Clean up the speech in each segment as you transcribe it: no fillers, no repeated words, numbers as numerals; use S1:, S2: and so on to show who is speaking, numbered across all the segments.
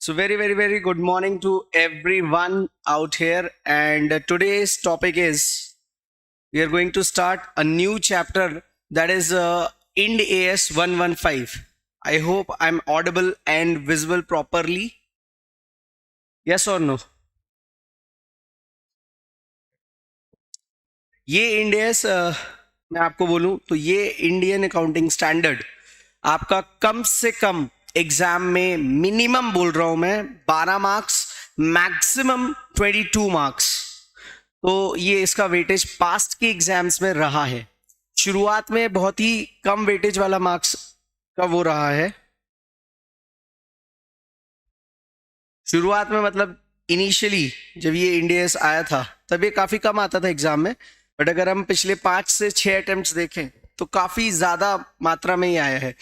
S1: So, very good morning to everyone out here. And today's topic is we are going to start a new chapter that is Ind AS 115. I hope I'm audible and visible properly. Yes or no? ये end S मैं आपको बोलूं तो ये Indian accounting standard आपका कम से कम exam में minimum बोल रहा हूं मैं 12 मार्क्स मैक्सिमम 22 मार्क्स। तो ये इसका वेटेज पास्ट के एग्जाम्स में रहा है। शुरुआत में बहुत ही कम वेटेज वाला मार्क्स का वो रहा है। शुरुआत में मतलब इनिशियली जब ये इंडियस आया था तब ये काफी कम आता था एग्जाम में, बट अगर हम पिछले 5 से 6 अटेम्प्ट्स देखें तो काफी ज्यादा मात्रा में ही आया है।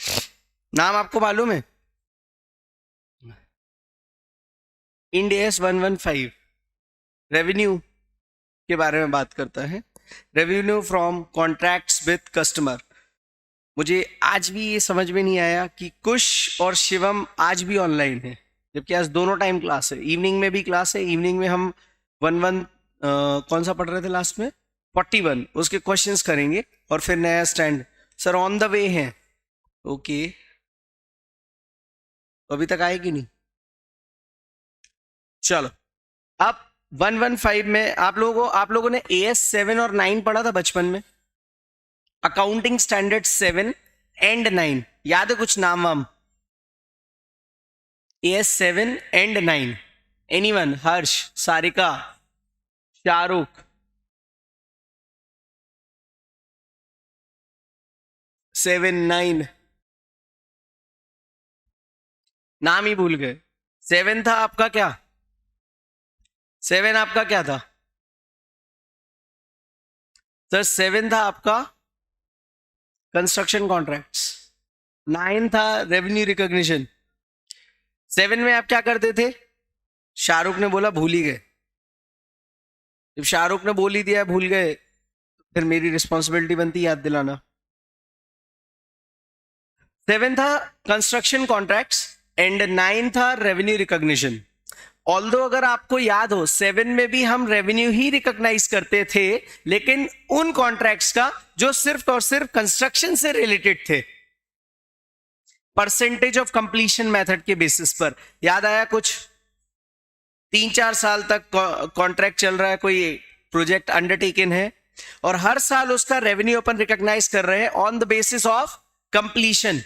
S1: नाम आपको मालूम है? इंड एस 115 रेवेन्यू के बारे में बात करता है। Revenue from contracts with customer. मुझे आज भी ये समझ में नहीं आया कि कुश और शिवम आज भी ऑनलाइन है, जबकि आज दोनों टाइम क्लास है। इवनिंग में भी क्लास है। इवनिंग में हम 11 कौन सा पढ़ रहे थे लास्ट में? 41 उसके क्वेश्चंस करेंगे और फिर नया stand. Sir on the way है। ओके, तो अभी तक आए कि नहीं? चलो, अब 115 में आप लोगों ने AS 7 और 9 पढ़ा था बचपन में। अकाउंटिंग स्टैंडर्ड 7 एंड 9 याद है? कुछ नाम वाम? AS 7 and 9 anyone? Harsh, Sarika, Shahrukh? 7 9 नाम ही भूल गए। 7 था आपका क्या? 7 आपका क्या था सर? 7 था आपका कंस्ट्रक्शन कॉन्ट्रैक्ट्स। 9 था रेवेन्यू रिकॉग्निशन। 7 में आप क्या करते थे? शाहरुख ने बोला भूल ही गए। जब शाहरुख ने बोल ही दिया भूल गए, फिर मेरी रिस्पॉन्सिबिलिटी बनती याद दिलाना। 7 था कंस्ट्रक्शन कॉन्ट्रैक्ट्स एंड 9 था रेवेन्यू रिकॉग्निशन। ऑल्दो अगर आपको याद हो 7 में भी हम रेवेन्यू ही रिकॉग्नाइज करते थे, लेकिन उन कॉन्ट्रैक्ट्स का जो सिर्फ और सिर्फ कंस्ट्रक्शन से रिलेटेड थे, परसेंटेज ऑफ कंप्लीशन मेथड के बेसिस पर। याद आया कुछ? 3-4 साल तक कॉन्ट्रैक्ट चल रहा है, कोई प्रोजेक्ट अंडरटेकन है और हर साल उसका रेवेन्यू अपन रिकॉग्नाइज कर रहे हैं on the basis of completion.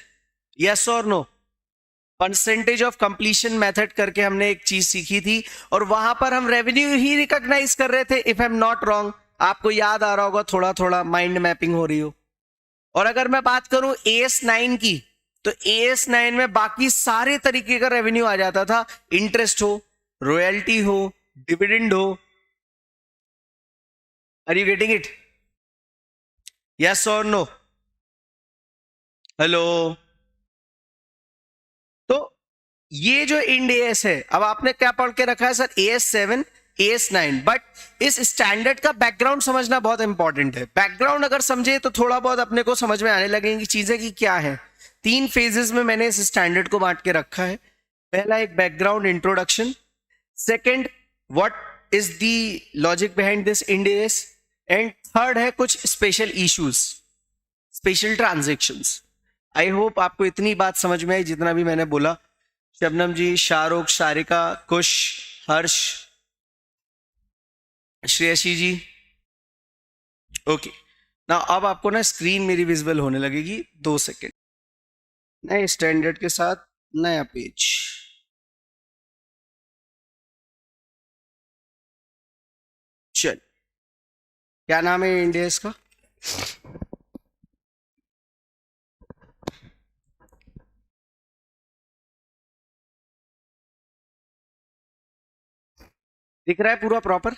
S1: Yes और no? Percentage of completion method करके हमने एक चीज सीखी थी और वहां पर हम रेवेन्यू ही रिकॉग्नाइज कर रहे थे, if I am not wrong. आपको याद आ रहा होगा, थोड़ा थोड़ा माइंड मैपिंग हो रही हो। और अगर मैं बात करूं AS 9 की, तो AS 9 में बाकी सारे तरीके का रेवेन्यू आ जाता था। इंटरेस्ट हो, रॉयल्टी हो, डिविडेंड हो। Are you getting it? Yes और नो? हेलो? तो ये जो इंड AS है, अब आपने क्या पढ़ के रखा है सर? AS 7 AS 9। बट इस स्टैंडर्ड का बैकग्राउंड समझना बहुत इंपॉर्टेंट है। बैकग्राउंड अगर समझे तो थोड़ा बहुत अपने को समझ में आने लगेंगी चीजें कि क्या है। 3 फेजेस में मैंने इस स्टैंडर्ड को बांट के रखा है। पहला एक background introduction, second what is the logic behind this Ind AS, and third है कुछ special issues, special transactions. I hope आपको इतनी बात समझ में आई जितना भी मैंने बोला। शबनम जी, शाहरुख, सारिका, कुश, हर्ष, श्रेयसी जी। ओके ना, अब आपको ना स्क्रीन मेरी विजिबल होने लगेगी। 2 सेकेंड। नए स्टैंडर्ड के साथ नया पेज। चल, क्या नाम है इंडिया इसका? दिख रहा है पूरा प्रॉपर?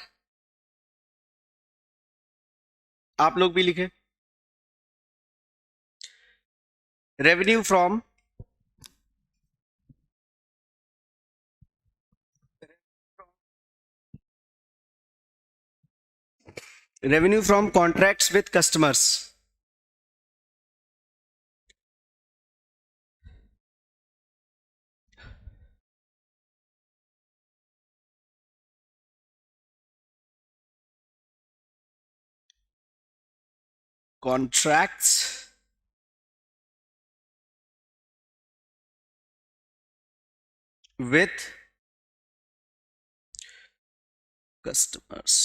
S1: आप लोग भी लिखे। Revenue from contracts with customers. Contracts with customers.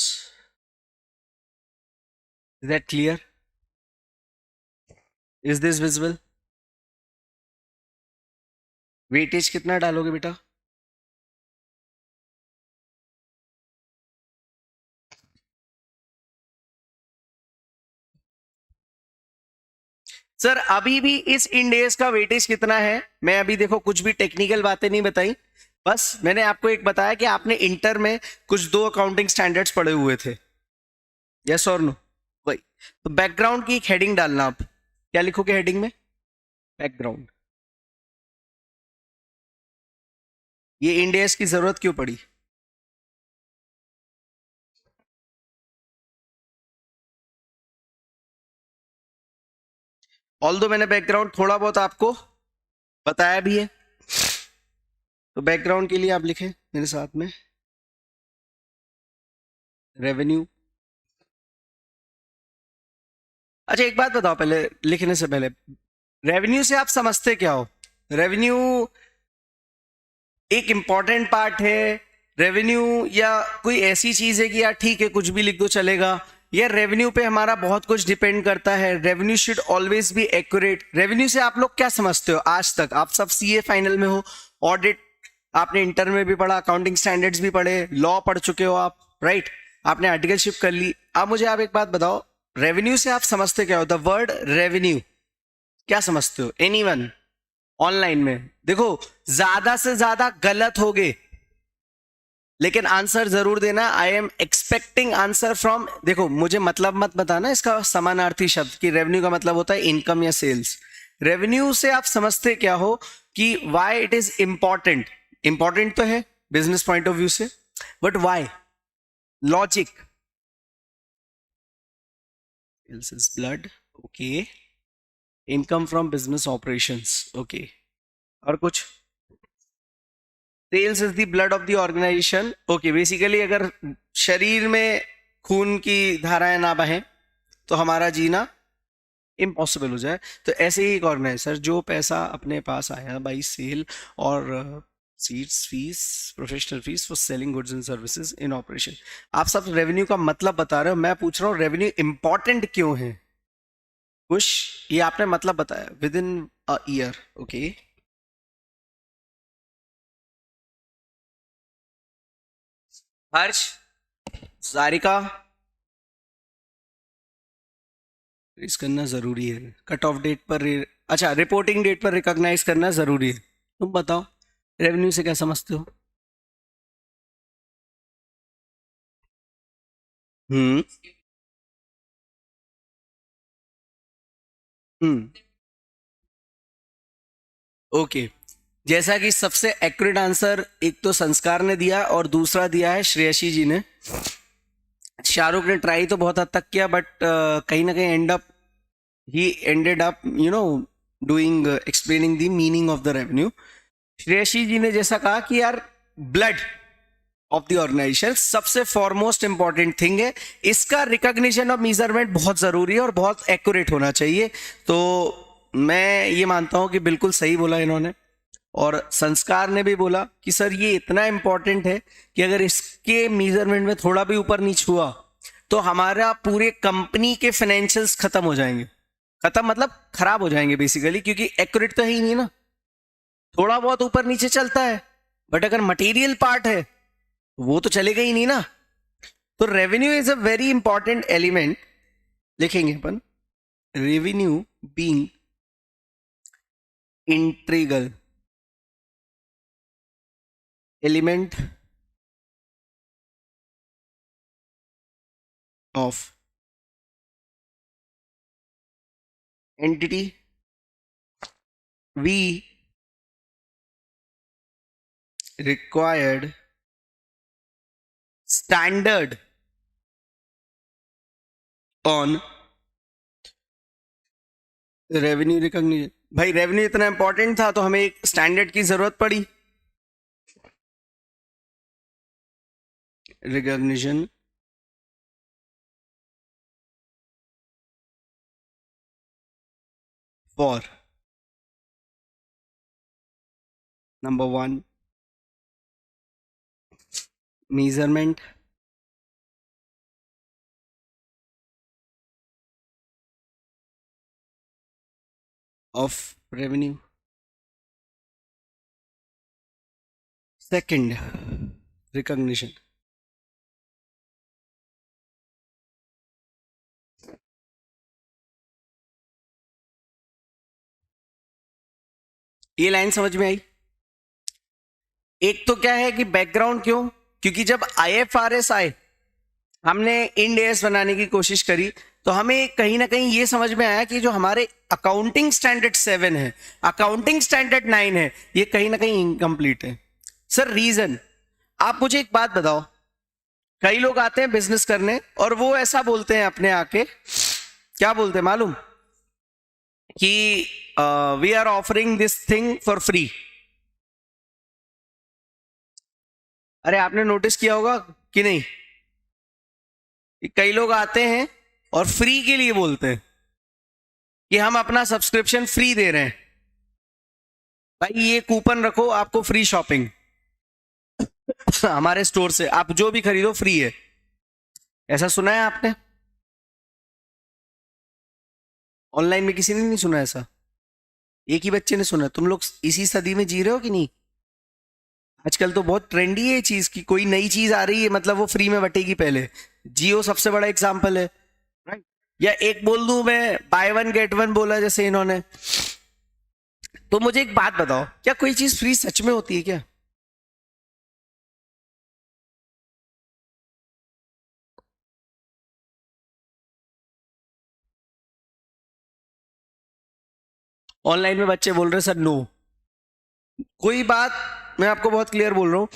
S1: Is that clear? Is this visible? Weightage कितना डालोगे बेटा? सर अभी भी इस इंडेस का वेटेज कितना है? मैं अभी देखो कुछ भी टेक्निकल बातें नहीं बताई, बस मैंने आपको एक बताया कि आपने इंटर में कुछ 2 अकाउंटिंग स्टैंडर्ड्स पढ़े हुए थे, यस और नो? वही तो बैकग्राउंड की एक हेडिंग डालना। आप क्या लिखोगे हेडिंग में? बैकग्राउंड। ये इंडेस की जरूरत क्यों पड़ी? ऑल्दो मैंने बैकग्राउंड थोड़ा बहुत आपको बताया भी है, तो बैकग्राउंड के लिए आप लिखें मेरे साथ में रेवेन्यू। अच्छा एक बात बताओ पहले लिखने से पहले, रेवेन्यू से आप समझते क्या हो? रेवेन्यू एक इंपॉर्टेंट पार्ट है रेवेन्यू, या कोई ऐसी चीज है कि यार ठीक है कुछ भी लिख दो चलेगा? या रेवेन्यू पे हमारा बहुत कुछ डिपेंड करता है? Revenue should always be accurate. Revenue से आप लोग क्या समझते हो? आज तक आप सब सीए फाइनल में हो, ऑडिट आपने इंटर में भी पढ़ा, अकाउंटिंग स्टैंडर्ड्स भी पढ़े, लॉ पढ़ चुके हो आप, राइट? आपने आर्टिकलशिप कर ली। अब मुझे आप एक बात बताओ, रेवेन्यू से आप समझते क्या हो? द वर्ड रेवेन्यू क्या समझते हो? एनीवन ऑनलाइन में देखो, ज्यादा से ज्यादा गलत होगे लेकिन आंसर जरूर देना। I am expecting answer from, देखो मुझे मतलब मत बताना इसका समानार्थी शब्द कि रेवेन्यू का मतलब होता है इनकम या सेल्स। रेवेन्यू से आप समझते क्या हो कि why it is important? Important तो है बिजनेस पॉइंट ऑफ व्यू से, but why? Logic, sales is blood, okay. Income from business operations, okay. और कुछ? Sales is the blood of the organisation, okay. Basically अगर शरीर में खून की धाराएं ना बहें तो हमारा जीना इम्पॉसिबल हो जाए। तो ऐसे ही एक ऑर्गेनाइजर जो पैसा अपने पास आया बाई सेल और seats fees, professional fees for selling goods and services in operation. आप सब रेवेन्यू का मतलब बता रहे हो, मैं पूछ रहा हूँ रेवेन्यू इंपॉर्टेंट क्यों है? कुछ ये आपने मतलब बताया with in a year, okay. Harsh, Sarika, release करना जरूरी है। कट ऑफ डेट पर अच्छा रिपोर्टिंग डेट पर रिकॉग्नाइज करना जरूरी है। तुम बताओ रेवेन्यू से क्या समझते हो? हम्म। हम्म। ओके। जैसा कि सबसे एक्यूरेट आंसर एक तो संस्कार ने दिया और दूसरा दिया है श्रेयसी जी ने। शाहरुख ने ट्राई तो बहुत हद तक किया बट कहीं ना कहीं ही ended up doing explaining the meaning of the revenue. Shreyasi ji ने जैसा कहा कि यार ब्लड ऑफ द ऑर्गेनाइजेशन सबसे फॉरमोस्ट इंपॉर्टेंट थिंग है, इसका रिकॉग्निशन और मेजरमेंट बहुत जरूरी है और बहुत एक्यूरेट होना चाहिए। तो मैं ये मानता हूं कि बिल्कुल सही बोला इन्होंने। और संस्कार ने भी बोला कि सर ये इतना इंपॉर्टेंट है कि अगर इसके मेजरमेंट में थोड़ा भी ऊपर नीचे हुआ तो हमारा पूरे कंपनी के फाइनेंशियल्स खत्म हो जाएंगे। खत्म मतलब खराब हो जाएंगे बेसिकली, क्योंकि एक्यूरेट तो है ही नहीं ना। थोड़ा बहुत ऊपर नीचे चलता है बट अगर मटेरियल पार्ट है वो तो चलेगा ही नहीं ना। तो revenue is a very important element. लिखेंगे अपन revenue being integral element of entity, we required standard on revenue recognition. भाई रेवेन्यू इतना इंपॉर्टेंट था तो हमें एक स्टैंडर्ड की जरूरत पड़ी, recognition for number 1 measurement of revenue, second recognition, ये लाइन समझ में आई? एक तो क्या है कि बैकग्राउंड क्यों, क्योंकि जब IFRS आए, हमने इंड एस बनाने की कोशिश करी, तो हमें कहीं ना कहीं ये समझ में आया कि जो हमारे अकाउंटिंग स्टैंडर्ड 7 है, अकाउंटिंग स्टैंडर्ड 9 है, ये कहीं ना कहीं इनकम्प्लीट है। सर रीजन, आप मुझे एक बात बताओ, कई लोग आते हैं बिजनेस करने और वो ऐसा बोलते हैं अपने आके, क्या बोलते हैं मालूम, कि we are offering this thing for free. अरे आपने नोटिस किया होगा कि नहीं, कई लोग आते हैं और फ्री के लिए बोलते हैं कि हम अपना सब्सक्रिप्शन फ्री दे रहे हैं, भाई ये कूपन रखो, आपको फ्री शॉपिंग हमारे स्टोर से, आप जो भी खरीदो फ्री है। ऐसा सुना है आपने? ऑनलाइन में किसी ने नहीं सुना ऐसा? एक ही बच्चे ने सुना। तुम लोग इसी सदी में जी रहे हो कि नहीं? आजकल तो बहुत ट्रेंडी है ये चीज की, कोई नई चीज आ रही है मतलब वो फ्री में बटेगी पहले। जियो सबसे बड़ा एग्जांपल है, राइट? या एक बोल दूं मैं, बाय वन गेट वन बोला जैसे इन्होंने। तो मुझे एक बात बताओ, क्या कोई चीज फ्री सच में होती है क्या? ऑनलाइन में बच्चे बोल रहे हैं सर नो। कोई बात मैं आपको बहुत क्लियर बोल रहा हूं,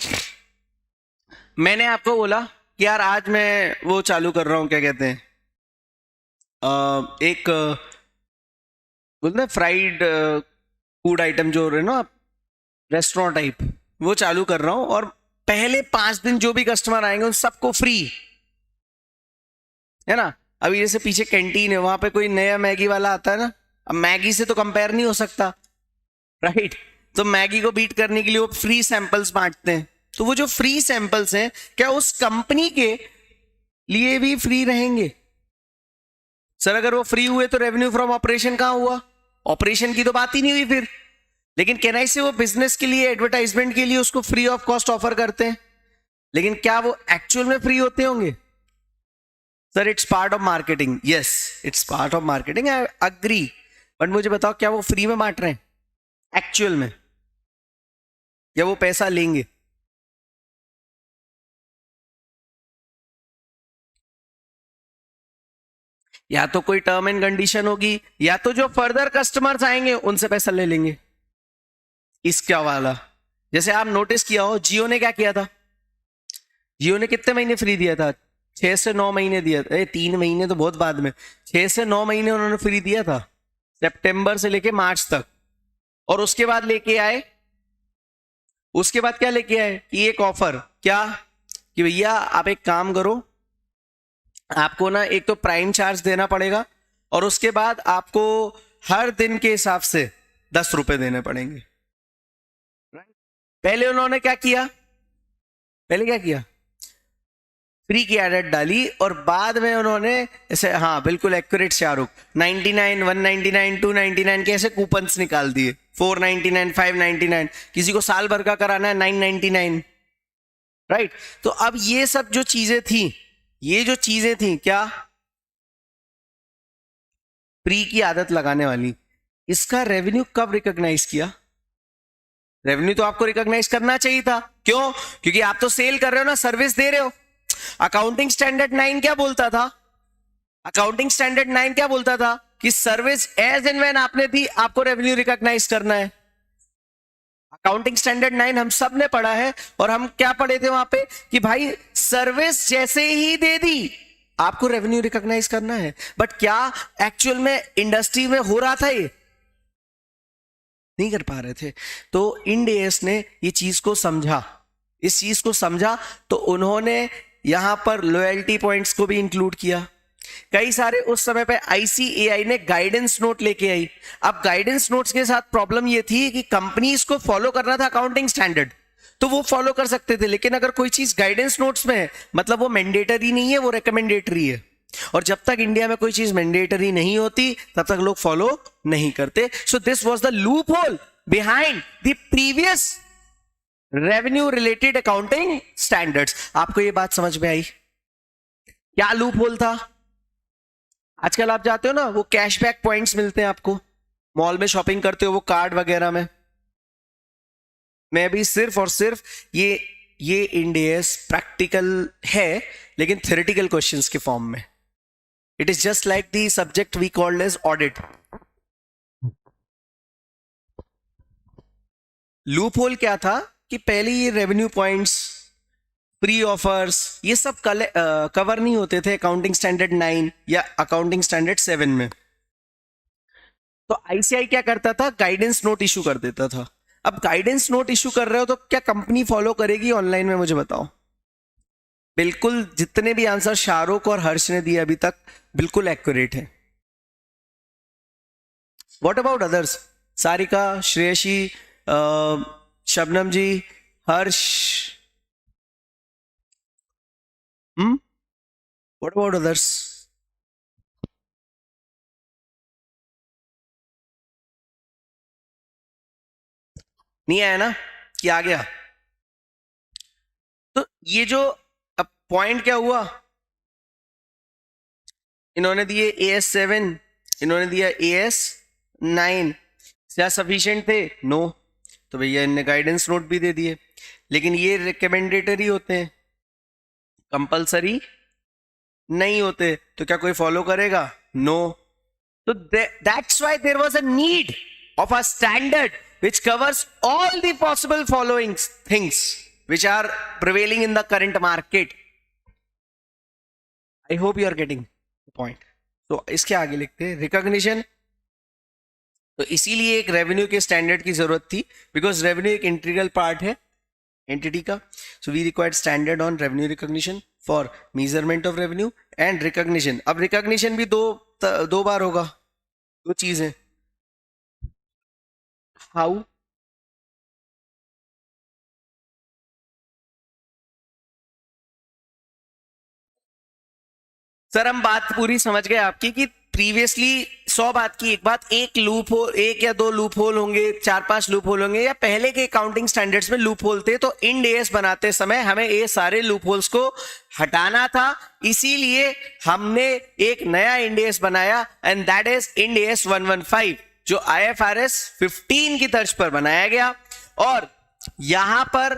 S1: मैंने आपको बोला कि यार आज मैं वो चालू कर रहा हूं, क्या कहते हैं, एक बोलते हैं फ्राइड फूड आइटम जो रहे ना, रेस्टोरेंट टाइप, वो चालू कर रहा हूं, और पहले 5 दिन जो भी कस्टमर आएंगे उन सबको फ्री है ना। अभी जैसे पीछे कैंटीन है, वहां पे कोई नया मैगी वाला आता है ना, अब मैगी से तो कंपेयर नहीं हो सकता, राइट? तो मैगी को बीट करने के लिए वो फ्री सैंपल्स बांटते हैं। तो वो जो फ्री सैंपल्स हैं, क्या उस कंपनी के लिए भी फ्री रहेंगे? सर अगर वो फ्री हुए तो रेवेन्यू फ्रॉम ऑपरेशन कहां हुआ? ऑपरेशन की तो बात ही नहीं हुई फिर। लेकिन कहना से वो बिजनेस के लिए, एडवर्टाइजमेंट के लिए उसको फ्री ऑफ कॉस्ट ऑफर करते हैं, लेकिन क्या वो एक्चुअल में फ्री होते होंगे? Sir it's part of marketing, yes it's part of marketing, I agree, but मुझे बताओ क्या वो फ्री में बांट रहे हैं एक्चुअल में, या वो पैसा लेंगे? या तो कोई टर्म एंड कंडीशन होगी, या तो जो फर्दर कस्टमर्स आएंगे उनसे पैसा ले लेंगे। इसका वाला जैसे आप नोटिस किया हो, जियो ने क्या किया था? जियो ने कितने महीने फ्री दिया था? 6 से 9 महीने दिया था। 3 महीने तो बहुत बाद में, 6 से 9 महीने उन्होंने फ्री दिया था, सितंबर से लेके मार्च तक। और उसके बाद लेके आए, उसके बाद क्या लेके आए कि एक ऑफर, क्या कि भैया आप एक काम करो, आपको ना एक तो प्राइम चार्ज देना पड़ेगा, और उसके बाद आपको हर दिन के हिसाब से 10 रुपए देने पड़ेंगे। पहले उन्होंने क्या किया, पहले क्या किया, फ्री की एडेड डाली, और बाद में उन्होंने ऐसे, हाँ बिल्कुल एक्यूरेट शाहरुख, 99, 199, 299 के ऐसे कूपन्स निकाल दिए, 499, 599, किसी को साल भर का कराना है 999, राइट? तो अब ये सब जो चीजें थी, ये जो चीजें थी क्या, फ्री की आदत लगाने वाली, इसका रेवेन्यू कब रिकॉग्नाइज किया? रेवेन्यू तो आपको रिकॉग्नाइज करना चाहिए था, क्यों? क्योंकि आप तो सेल कर रहे हो ना, सर्विस दे रहे हो। अकाउंटिंग स्टैंडर्ड 9 क्या बोलता था? अकाउंटिंग स्टैंडर्ड 9 क्या बोलता था कि सर्विस एज एंड व्हेन आपने दी, आपको रेवेन्यू रिकॉग्नाइज करना है। अकाउंटिंग स्टैंडर्ड 9 हम सब ने पढ़ा है, और हम क्या पढ़े थे वहां पे कि भाई सर्विस जैसे ही दे दी आपको रेवेन्यू रिकॉग्नाइज करना है। बट क्या एक्चुअल में इंडस्ट्री में हो रहा था? ये नहीं कर पा रहे थे। तो इंड एस ने ये चीज को समझा, इस चीज को समझा, तो उन्होंने यहां पर लॉयल्टी पॉइंट्स को भी इंक्लूड किया। कई सारे उस समय पे आईसीएआई ने गाइडेंस नोट लेके आई। अब गाइडेंस नोट्स के साथ प्रॉब्लम ये थी कि कंपनीज को फॉलो करना था अकाउंटिंग स्टैंडर्ड, तो वो फॉलो कर सकते थे, लेकिन अगर कोई चीज गाइडेंस नोट्स में है मतलब वो मैंडेटरी नहीं है, वो रिकमेंडेटरी है। और जब तक इंडिया में कोई चीज मैंडेटरी नहीं होती तब तक लोग फॉलो नहीं करते। So this was the loop hole behind the previous revenue related accounting standards. आपको ये बात समझ में आई? क्या लूप होल था? आजकल आप जाते हो ना, वो कैशबैक पॉइंट्स मिलते हैं आपको, मॉल में शॉपिंग करते हो वो कार्ड वगैरह में। मैं भी सिर्फ और सिर्फ ये इंड एस प्रैक्टिकल है लेकिन थ्योरेटिकल क्वेश्चंस के फॉर्म में। It is just like the subject we called as audit. Loophole क्या था कि पहले ये रेवेन्यू पॉइंट्स, प्री ऑफर्स, ये सब कवर नहीं होते थे अकाउंटिंग स्टैंडर्ड 9 या अकाउंटिंग स्टैंडर्ड 7 में। तो आईसीआई क्या करता था, गाइडेंस नोट इशू कर देता था। अब गाइडेंस नोट इशू कर रहे हो तो क्या कंपनी फॉलो करेगी ऑनलाइन में, मुझे बताओ? बिल्कुल, जितने भी आंसर शाहरुख और हर्ष ने दिए अभी तक बिल्कुल एक्यूरेट है। What about others? Sarika, Shreyasi, Shabnam ji, Harsh, what about others? नहीं आया ना कि आ गया? तो ये जो अब पॉइंट क्या हुआ, इन्होंने दिए AS7, इन्होंने दिया AS9, क्या सफिशिएंट थे? नो। तो भैया इनने गाइडेंस नोट भी दे दिए, लेकिन ये रिकमेंडेटरी होते हैं, कंपलसरी नहीं होते। तो क्या कोई फॉलो करेगा? नो। तो that's why there was a need of a standard which covers all the possible following things which are prevailing in the current market. I hope you are getting the point. तो इसके आगे लिखते हैं recognition. तो इसीलिए एक revenue के standard की जरूरत थी, बिकॉज रेवेन्यू एक इंटीग्रल पार्ट है एंटिटी का। So we required standard on revenue recognition for measurement of revenue and recognition. अब रिकॉग्निशन भी दो बार होगा, दो चीजें। हाउ? सर हम बात पूरी समझ गए आपकी कि प्रीवियसली 100 बात की एक बात, एक लूप होल, एक या दो लूप होल होंगे, 4-5 लूप होल होंगे, या पहले के अकाउंटिंग स्टैंडर्ड्स में लूप होल थे, तो इंड एएस बनाते समय हमें ये सारे लूप होल्स को हटाना था। इसीलिए हमने एक नया इंड एएस बनाया and that is Ind AS 115, जो IFRS 15 की तर्ज पर बनाया गया। और यहां पर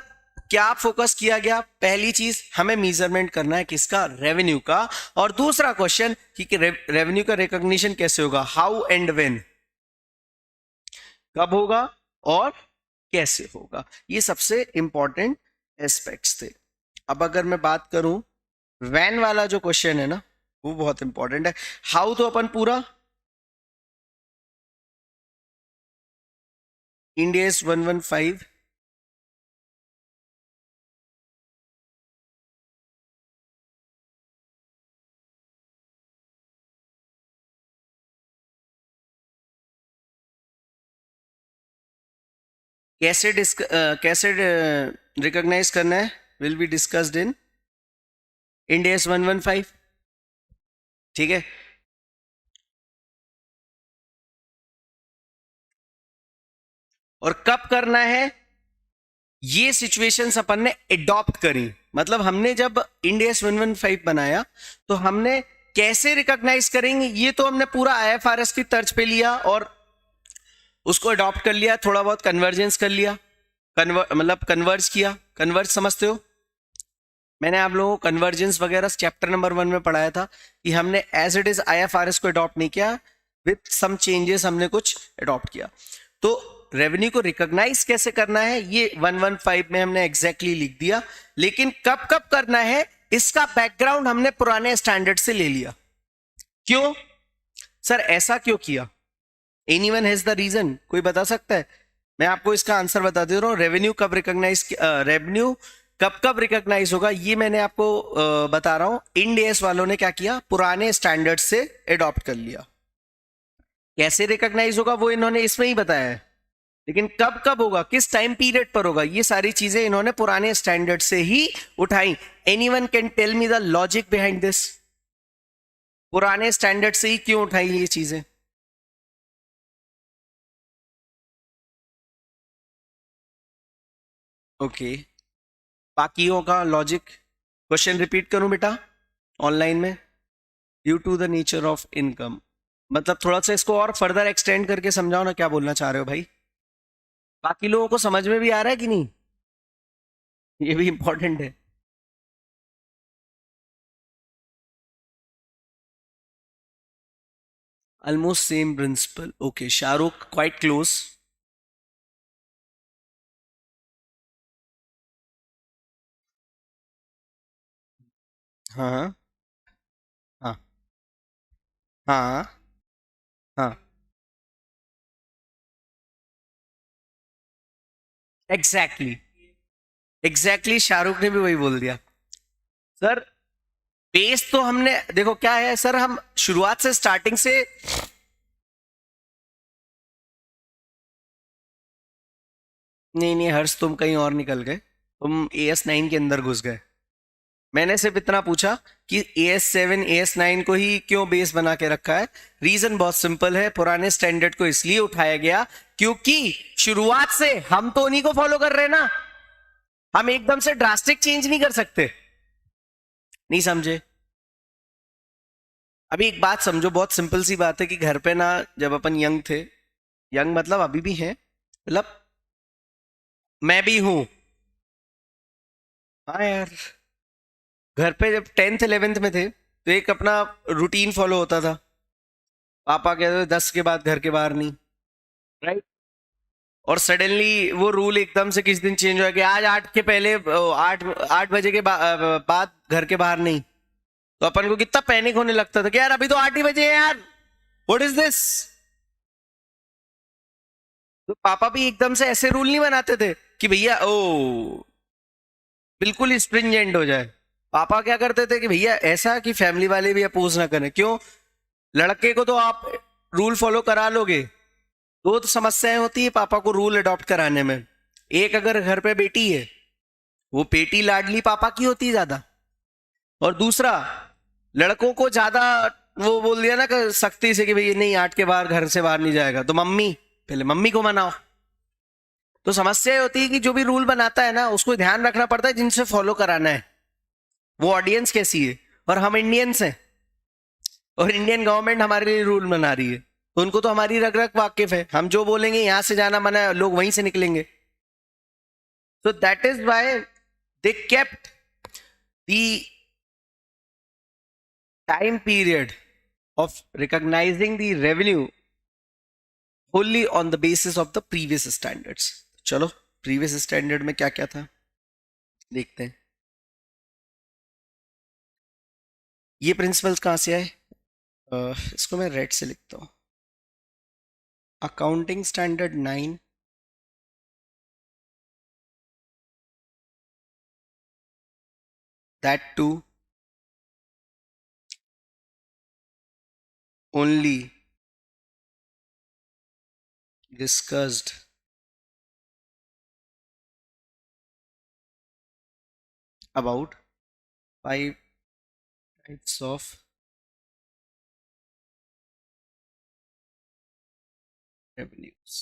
S1: क्या फोकस किया गया? पहली चीज, हमें मेजरमेंट करना है किसका? रेवेन्यू का। और दूसरा क्वेश्चन कि रेवेन्यू का रिकॉग्निशन कैसे होगा, हाउ एंड व्हेन, कब होगा और कैसे होगा, ये सबसे इंपॉर्टेंट एस्पेक्ट्स थे। अब अगर मैं बात करूं व्हेन वाला जो क्वेश्चन है ना, वो बहुत इंपॉर्टेंट है। हाउ तो अपन पूरा इंड एएस 115 कैसे रिकॉग्नाइज करना है, will be discussed in Ind AS 115। ठीक है, और कब करना है, ये सिचुएशंस अपन ने एडॉप्ट करी। मतलब हमने जब इंड एएस 115 बनाया तो हमने कैसे रिकॉग्नाइज करेंगे, ये तो हमने पूरा IFRS की तर्ज पे लिया और उसको अडॉप्ट कर लिया, थोड़ा बहुत कन्वर्जेंस कर लिया, मतलब कन्वर्ज किया। कन्वर्ज समझते हो? मैंने आप लोगों को कन्वर्जेंस वगैरह चैप्टर नंबर 1 में पढ़ाया था कि हमने एज इट इज IFRS को अडॉप्ट नहीं किया, विथ सम चेंजेस हमने कुछ अडॉप्ट किया। तो रेवेन्यू को रिकॉग्नाइज कैसे करना है ये 115 में हमने एग्जैक्टली लिख दिया, लेकिन कब कब करना है इसका बैकग्राउंड हमने पुराने स्टैंडर्ड से ले लिया। क्यों सर, ऐसा क्यों किया? Anyone has the reason? कोई बता सकता है? मैं आपको इसका आंसर बता दे रहा हूं। रेवेन्यू कब रिकॉग्नाइज, रेवेन्यू कब कब रिकॉग्नाइज होगा ये मैंने आपको बता रहा हूं। इंड एएस वालों ने क्या किया, पुराने स्टैंडर्ड से एडॉप्ट कर लिया। कैसे रिकॉग्नाइज होगा वो इन्होंने इसमें ही बताया है, लेकिन कब कब होगा, किस टाइम पीरियड पर होगा, ये सारी चीजें इन्होंने पुराने स्टैंडर्ड से ही उठाई। Anyone can tell me the logic behind this? पुराने स्टैंडर्ड से ही क्यों उठाई ये चीजें? ओके, बाकियों का लॉजिक क्वेश्चन रिपीट करूं बेटा ऑनलाइन में? Due to the nature of income, मतलब थोड़ा सा इसको और फर्दर एक्सटेंड करके समझाओ ना, क्या बोलना चाह रहे हो भाई? बाकी लोगों को समझ में भी आ रहा है कि नहीं, ये भी इंपॉर्टेंट है। Almost same principle, okay Shahrukh quite close. हाँ हाँ हाँ हाँ, एग्जैक्टली एग्जैक्टली, शाहरुख ने भी वही बोल दिया सर। बेस तो हमने देखो क्या है सर, हम शुरुआत से स्टार्टिंग से, नहीं नहीं हर्ष तुम कहीं और निकल गए, तुम AS9 के अंदर घुस गए। मैंने सिर्फ इतना पूछा कि AS7 AS9 को ही क्यों बेस बना के रखा है। रीजन बहुत सिंपल है, पुराने स्टैंडर्ड को इसलिए उठाया गया क्योंकि शुरुआत से हम तो उन्हीं को फॉलो कर रहे हैं ना, हम एकदम से ड्रास्टिक चेंज नहीं कर सकते। नहीं समझे? अभी एक बात समझो, बहुत सिंपल सी बात है कि घर पे ना, जब अपन यंग थे, यंग मतलब अभी भी है, मतलब मैं भी हूं, हाँ यार, घर पे जब 10th 11th में थे तो एक अपना रूटीन फॉलो होता था। पापा कहते थे 10 के बाद घर के बाहर नहीं, राइट? और सडनली वो रूल एकदम से किस दिन चेंज हो गया, आज 8 के पहले, 8 बजे के बाद घर के बाहर नहीं। तो अपन को कितना पैनिक होने लगता था कि यार अभी तो 8 ही बजे है यार, व्हाट इज दिस। तो पापा भी एकदम से ऐसे रूल नहीं बनाते थे कि भैया ओ बिल्कुल स्ट्रिंजेंट हो जाए। पापा क्या करते थे कि भैया ऐसा कि फैमिली वाले भी अपोज ना करें। क्यों? लड़के को तो आप रूल फॉलो करा लोगे, दो तो समस्याएं होती है पापा को रूल अडॉप्ट कराने में। एक, अगर घर पे बेटी है, वो बेटी लाडली पापा की होती है ज्यादा। और दूसरा, लड़कों को ज्यादा वो बोल दिया ना कि सख्ती से कि भाई नहीं 8 के बाहर घर से बाहर नहीं जाएगा, तो मम्मी, पहले मम्मी को मनाओ। तो समस्या ये होती है कि जो भी रूल बनाता है ना, उसको ध्यान रखना पड़ता है जिनसे फॉलो कराना है, वो ऑडियंस कैसी है। और हम इंडियंस हैं, और इंडियन गवर्नमेंट हमारे लिए रूल बना रही है, तो उनको तो हमारी रग रग वाकिफ है। हम जो बोलेंगे यहां से जाना मना है, लोग वहीं से निकलेंगे। So that is why they kept the time period of recognizing the revenue wholly on the basis of the previous standards. चलो previous standard में क्या क्या था देखते हैं। ये प्रिंसिपल्स कहाँ से आए? इसको मैं रेड से लिखता हूँ। Accounting standard 9, that too only discussed about 5 types of revenues.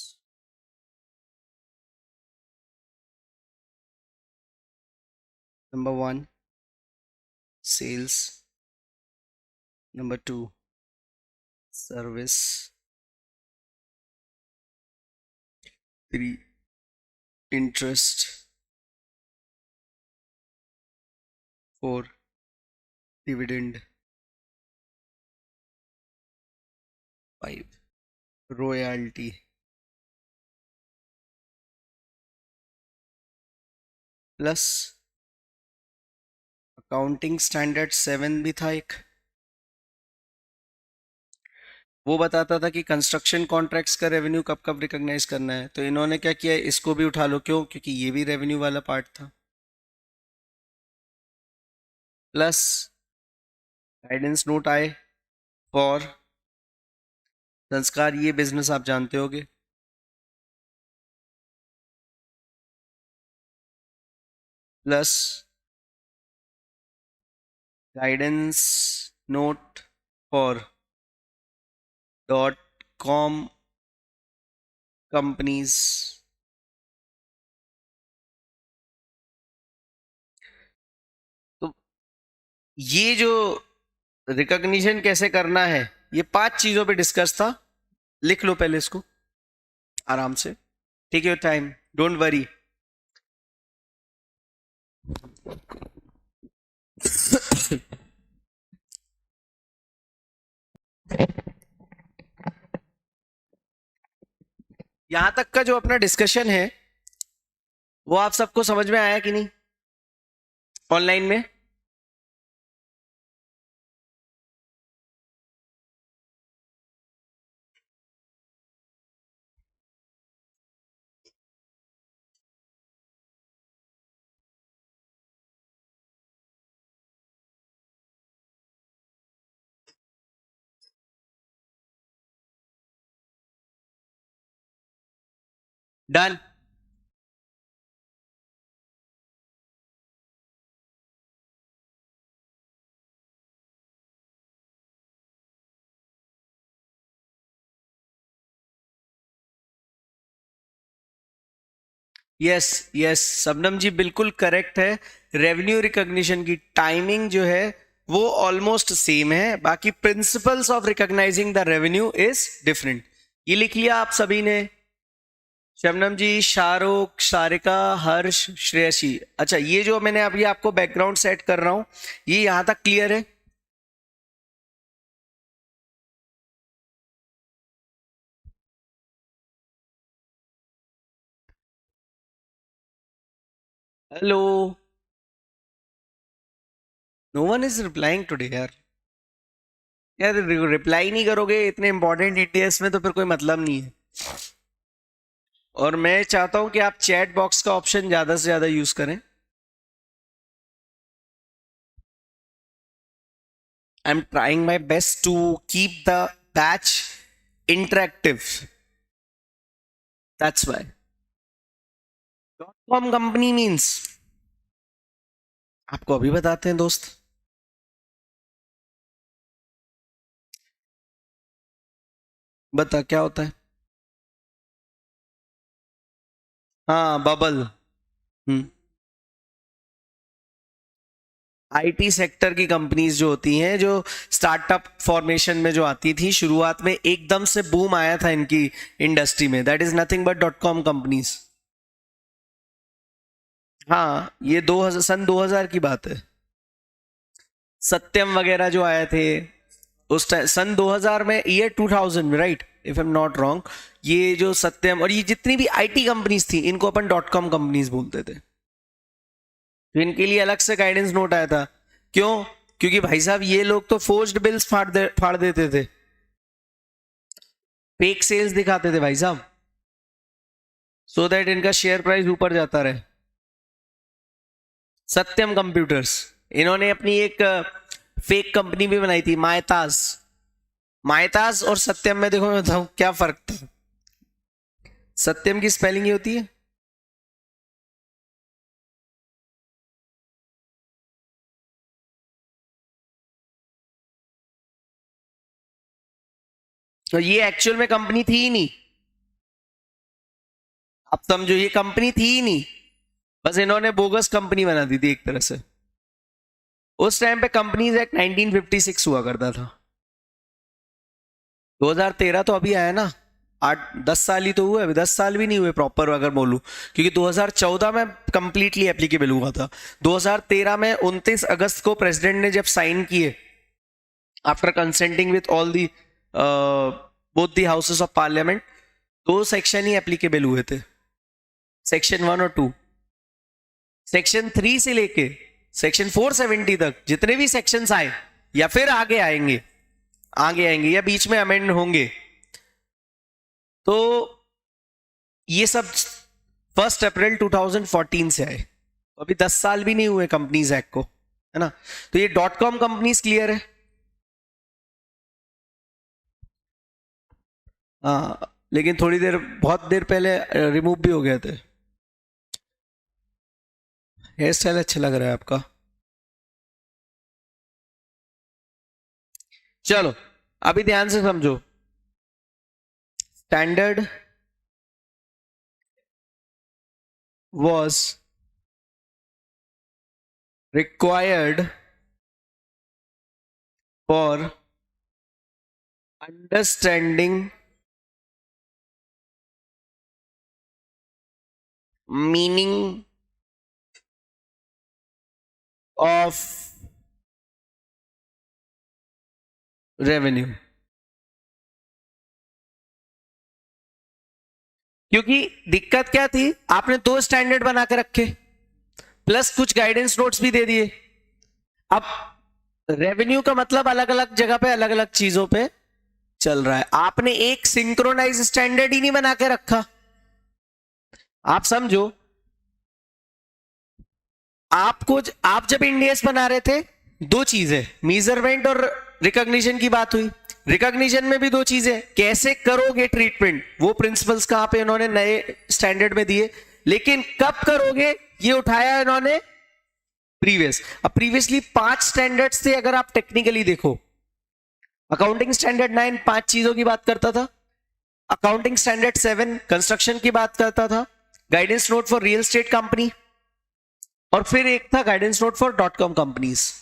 S1: Number 1, sales. Number 2, service. 3, interest. 4, dividend. 5, royalty. Plus accounting standard 7 भी था एक, वो बताता था कि कंस्ट्रक्शन कॉन्ट्रैक्ट्स का रेवेन्यू कब कब रिकॉग्नाइज करना है। तो इन्होंने क्या किया, इसको भी उठा लो। क्यों? क्योंकि ये भी रेवेन्यू वाला पार्ट था। प्लस गाइडेंस नोट आए फॉर संस्कार, ये बिजनेस आप जानते होगे, plus guidance note for .com companies. तो ये जो रिकॉग्निशन कैसे करना है, ये 5 चीजों पे डिस्कस था। लिख लो पहले इसको आराम से, take your time, don't worry. यहां तक का जो अपना डिस्कशन है वो आप सबको समझ में आया कि नहीं ऑनलाइन में? डन। यस यस शबनम जी, बिल्कुल करेक्ट है। रेवेन्यू रिकॉग्निशन की टाइमिंग जो है वो ऑलमोस्ट सेम है, बाकी principles of recognising the revenue is different. ये लिख लिया आप सभी ने? शबनम जी, शाहरुख, सारिका, हर्ष, श्रेयसी। अच्छा, ये जो मैंने अभी आपको बैकग्राउंड सेट कर रहा हूं, ये यहां तक क्लियर है? Hello, no one is replying today यार। यार रिप्लाई नहीं करोगे इतने इंपॉर्टेंट डिटेल्स में तो फिर कोई मतलब नहीं है। और मैं चाहता हूं कि आप चैट बॉक्स का ऑप्शन ज्यादा से ज्यादा यूज करें। I'm trying my best to keep the batch interactive. That's why. .com company means, आपको अभी बताते हैं दोस्त। बता क्या होता है? हाँ, बबल। आईटी सेक्टर की कंपनीज जो होती हैं, जो स्टार्टअप फॉर्मेशन में जो आती थी शुरुआत में, एकदम से बूम आया था इनकी इंडस्ट्री में, that is nothing but .com companies. हाँ, ये 2000 सन 2000 की बात है। सत्यम वगैरह जो आए थे उस टाइम सन 2000 में, ईयर 2000 में, right, if I am not wrong. ये जो सत्यम और ये जितनी भी आईटी कंपनीज थी, इनको अपन .com कंपनीज बोलते थे। तो इनके लिए अलग से गाइडेंस नोट आया था। क्यों? क्योंकि भाई साहब ये लोग तो फोर्स्ड बिल्स फाड़ देते थे, फेक सेल्स दिखाते थे भाई साहब, सो दैट इनका शेयर प्राइस ऊपर जाता रहे। सत्यम कंप्यूटर्स, इन्होंने अपनी एक फेक कंपनी भी बनाई थी, मायताज। मायताज और सत्यम में देखो मैं बताऊं क्या फर्क था। सत्यम की स्पेलिंग ये होती है, तो ये एक्चुअल में कंपनी थी ही नहीं। आप समझो, ये कंपनी थी ही नहीं, बस इन्होंने बोगस कंपनी बना दी थी एक तरह से। उस टाइम पे कंपनीज एक्ट 1956 हुआ करता था। 2013 तो अभी आया ना, 8-10 साल ही तो हुए, अभी 10 साल भी नहीं हुए प्रॉपर अगर बोलूं, क्योंकि 2014 में कंप्लीटली एप्लीकेबल हुआ था। 2013 में 29 अगस्त को प्रेसिडेंट ने जब साइन किए, after consenting with all the both the houses of parliament, 2 section he applicable हुए थे, सेक्शन 1 और 2। सेक्शन 3 से लेके सेक्शन 470 तक जितने भी सेक्शंस आए या फिर आगे आएंगे या बीच में अमेंड होंगे, तो ये सब 1 अप्रैल 2014 से आए। अभी 10 साल भी नहीं हुए कंपनीज एक्ट को, है ना। तो ये .com कंपनीज क्लियर है। हाँ, लेकिन थोड़ी देर, बहुत देर पहले रिमूव भी हो गए थे। हेयर स्टाइल अच्छा लग रहा है आपका। चलो अभी ध्यान से समझो। Standard was required for understanding meaning of revenue। क्योंकि दिक्कत क्या थी, आपने 2 स्टैंडर्ड बना के रखे प्लस कुछ गाइडेंस नोट्स भी दे दिए। अब रेवेन्यू का मतलब अलग अलग जगह पे अलग अलग चीजों पे चल रहा है, आपने एक सिंक्रोनाइज स्टैंडर्ड ही नहीं बना के रखा। आप समझो, आप जब इंडियस बना रहे थे, 2 चीजें, मेजरमेंट और रिकॉग्निशन की बात हुई। रिकॉग्निशन में भी 2 चीजें, कैसे करोगे ट्रीटमेंट, वो प्रिंसिपल्स कहां पे इन्होंने नए स्टैंडर्ड में दिए, लेकिन कब करोगे ये उठाया इन्होंने प्रीवियस। अब प्रीवियसली 5 स्टैंडर्ड्स थे, अगर आप टेक्निकली देखो। अकाउंटिंग स्टैंडर्ड 9 5 चीजों की बात करता था, अकाउंटिंग स्टैंडर्ड 7 कंस्ट्रक्शन की बात करता था, guidance note for real estate company, और फिर एक था guidance note for .com companies.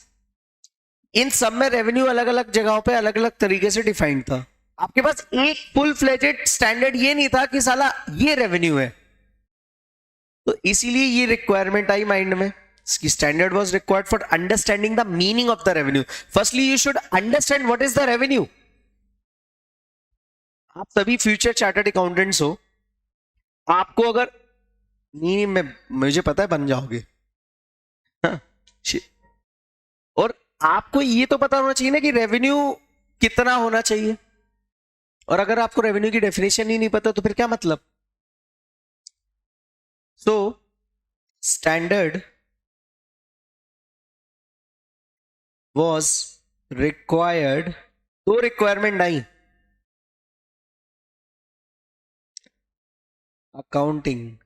S1: इन सब में रेवेन्यू अलग अलग जगहों पे अलग अलग तरीके से डिफाइंड था। आपके पास एक फुल फ्लेजेड स्टैंडर्ड ये नहीं था कि साला ये रेवेन्यू है। तो इसीलिए ये रिक्वायरमेंट आई माइंड में कि standard was required for understanding the meaning of the revenue. Firstly you should understand what is the revenue. आप सभी फ्यूचर चार्टर्ड अकाउंटेंट्स हो, आपको अगर नहीं, मुझे पता है बन जाओगे। हाँ, और आपको ये तो पता होना चाहिए ना कि रेवेन्यू कितना होना चाहिए। और अगर आपको रेवेन्यू की डेफिनेशन ही नहीं पता तो फिर क्या मतलब। So standard was required, 2 requirement I, accounting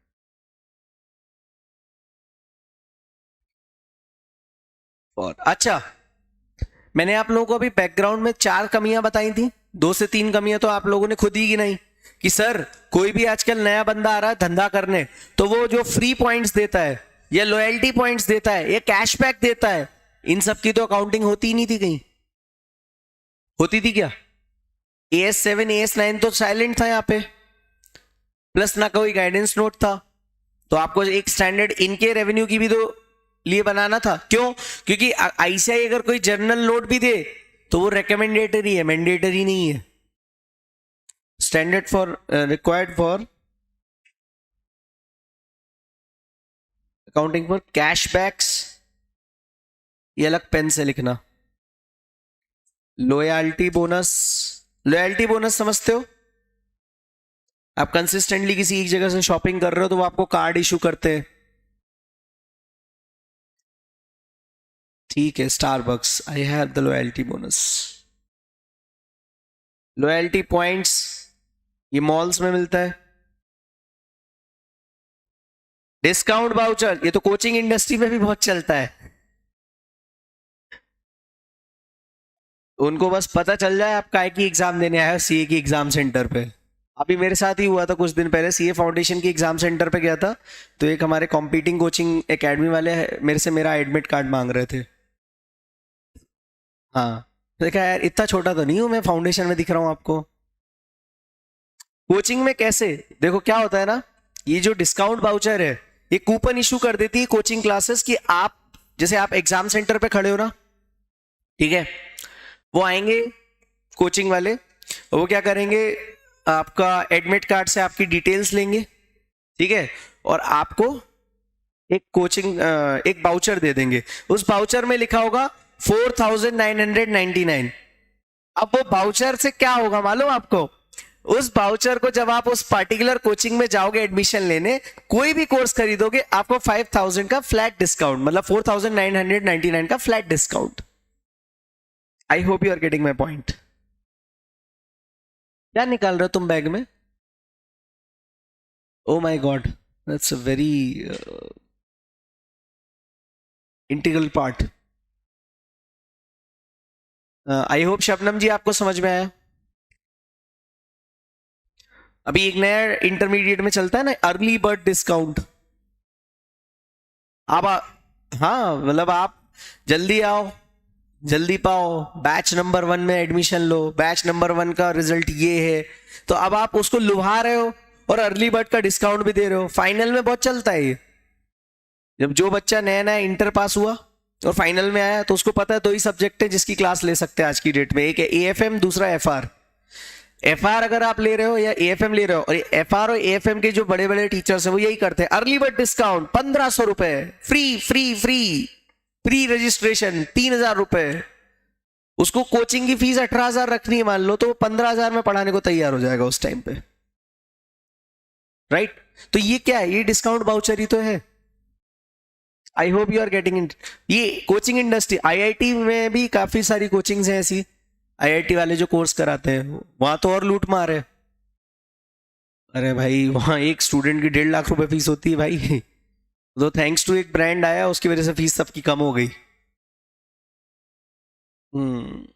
S1: और अच्छा, मैंने आप लोगों को अभी बैकग्राउंड में 4 कमियां बताई थी, 2 से 3 कमियां तो आप लोगों ने खुद ही गिनाई कि सर कोई भी आजकल नया बंदा आ रहा है धंधा करने, तो वो जो फ्री पॉइंट्स देता है या लॉयल्टी पॉइंट्स देता है या कैशबैक देता है, इन सब की तो अकाउंटिंग होती ही नहीं थी। कहीं होती थी क्या? AS7 AS9 तो साइलेंट था यहाँ पे, प्लस ना कोई गाइडेंस नोट था। तो आपको एक स्टैंडर्ड इनके रेवेन्यू की भी तो लिए बनाना था। क्यों? क्योंकि ICAI अगर कोई जर्नल नोट भी दे तो वो रिकमेंडेटरी है, मैंडेटरी नहीं है। Standard for required for accounting for cashbacks, ये अलग पेन से लिखना। लॉयल्टी बोनस, लॉयल्टी बोनस समझते हो? आप कंसिस्टेंटली किसी एक जगह से शॉपिंग कर रहे हो तो वो आपको कार्ड इशू करते हैं, ठीक है, Starbucks, I have the loyalty bonus. Loyalty points ये मॉल्स में मिलता है। डिस्काउंट वाउचर ये तो कोचिंग इंडस्ट्री में भी बहुत चलता है। उनको बस पता चल जाए आप काय की एग्जाम देने आए हो, CA की एग्जाम सेंटर पे। अभी मेरे साथ ही हुआ था कुछ दिन पहले, CA फाउंडेशन की एग्जाम सेंटर पे गया था, तो एक हमारे कॉम्पिटिंग कोचिंग एकेडमी वाले मेरे से मेरा एडमिट कार्ड मांग रहे थे। हाँ, देखा यार इतना छोटा तो नहीं हूं मैं, फाउंडेशन में दिख रहा हूं आपको। कोचिंग में कैसे, देखो क्या होता है ना, ये जो डिस्काउंट वाउचर है ये कूपन इशू कर देती है कोचिंग क्लासेस की। आप जैसे आप एग्जाम सेंटर पे खड़े हो ना, ठीक है, वो आएंगे कोचिंग वाले, वो क्या करेंगे, आपका एडमिट कार्ड से आपकी डिटेल्स लेंगे, ठीक है, और आपको एक कोचिंग एक वाउचर दे देंगे। उस वाउचर में लिखा होगा 4999। अब वो वाउचर से क्या होगा मालूम आपको, उस वाउचर को जब आप उस पर्टिकुलर कोचिंग में जाओगे एडमिशन लेने, कोई भी कोर्स खरीदोगे, आपको 5000 का फ्लैट डिस्काउंट, मतलब 4999 का flat discount. I hope you are getting my point. क्या निकाल रहे हो तुम बैग में? Oh my god, that's a very integral part. I hope Shabnam ji आपको समझ में आया। अभी एक नया इंटरमीडिएट में चलता है ना, अर्ली बर्ड डिस्काउंट। हाँ मतलब आप जल्दी आओ, जल्दी पाओ, बैच नंबर 1 में एडमिशन लो, बैच नंबर 1 का रिजल्ट ये है, तो अब आप उसको लुभा रहे हो और अर्ली बर्ड का डिस्काउंट भी दे रहे हो। फाइनल में बहुत चलता है ये। जब जो बच्चा नया नया इंटर पास हुआ और फाइनल में आया, तो उसको पता है 2 ही सब्जेक्ट है जिसकी क्लास ले सकते हैं आज की डेट में, एक है एएफएम, दूसरा एफआर। एफआर अगर आप ले रहे हो या एएफएम ले रहे हो, और एफआर और एएफएम के जो बड़े बड़े टीचर्स हैं वो यही करते हैं, अर्ली बर्ड डिस्काउंट 1500 रुपए, free free free, pre registration 3000 रुपए। उसको कोचिंग की फीस 18000 रखनी है मान लो, तो वो 15000 में पढ़ाने को तैयार हो जाएगा उस टाइम पे, राइट? तो ये क्या है? ये डिस्काउंट वाउचर ही तो है। I hope you are getting in. ये कोचिंग इंडस्ट्री, आईआईटी में भी काफी सारी कोचिंग्स हैं ऐसी, आईआईटी वाले जो कोर्स कराते हैं वहां तो और लूट मार है। अरे भाई वहां एक स्टूडेंट की 1.5 लाख रुपए फीस होती है भाई। तो थैंक्स टू एक ब्रांड आया, उसकी वजह से फीस सबकी कम हो गई। हम्म।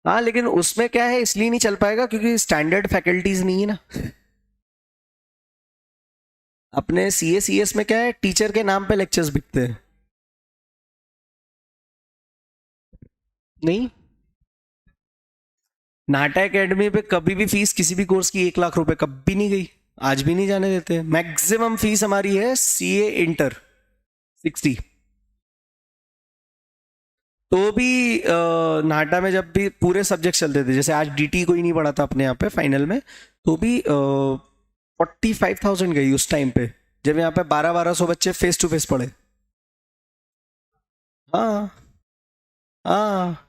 S1: हाँ लेकिन उसमें क्या है, इसलिए नहीं चल पाएगा क्योंकि स्टैंडर्ड फैकल्टीज नहीं है ना। अपने सीएस में क्या है, टीचर के नाम पे लेक्चर्स बिकते हैं। नहीं, नाटा एकेडमी पे कभी भी फीस किसी भी कोर्स की 1 लाख रुपए कभी नहीं गई, आज भी नहीं जाने देते। मैक्सिमम फीस हमारी है सीए इंटर 60। तो भी नाटा में जब भी पूरे सब्जेक्ट चलते थे, जैसे आज डीटी कोई नहीं पढ़ा था अपने यहाँ पे फाइनल में, तो भी 45,000 गई उस टाइम पे, जब यहाँ पे 1200 बच्चे फेस टू फेस पढ़े। हाँ हाँ,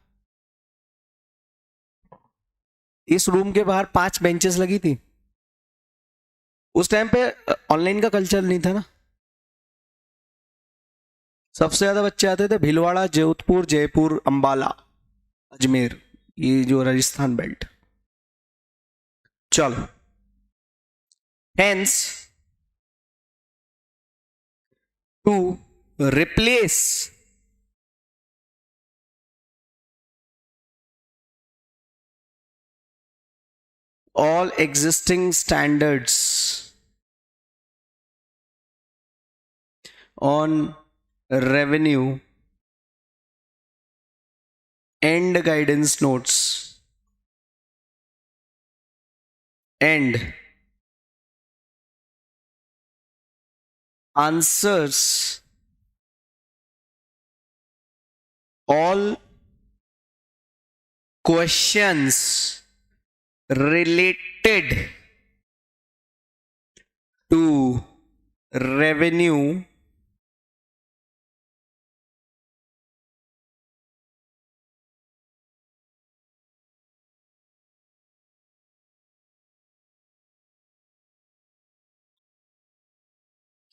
S1: इस रूम के बाहर 5 बेंचेस लगी थी। उस टाइम पे ऑनलाइन का कल्चर नहीं था ना। सबसे ज्यादा बच्चे आते थे भीलवाड़ा, जोधपुर, जयपुर, अंबाला, अजमेर, ये जो राजस्थान बेल्ट। चलो, hence to replace all existing standards on revenue and guidance notes and answers all questions related to revenue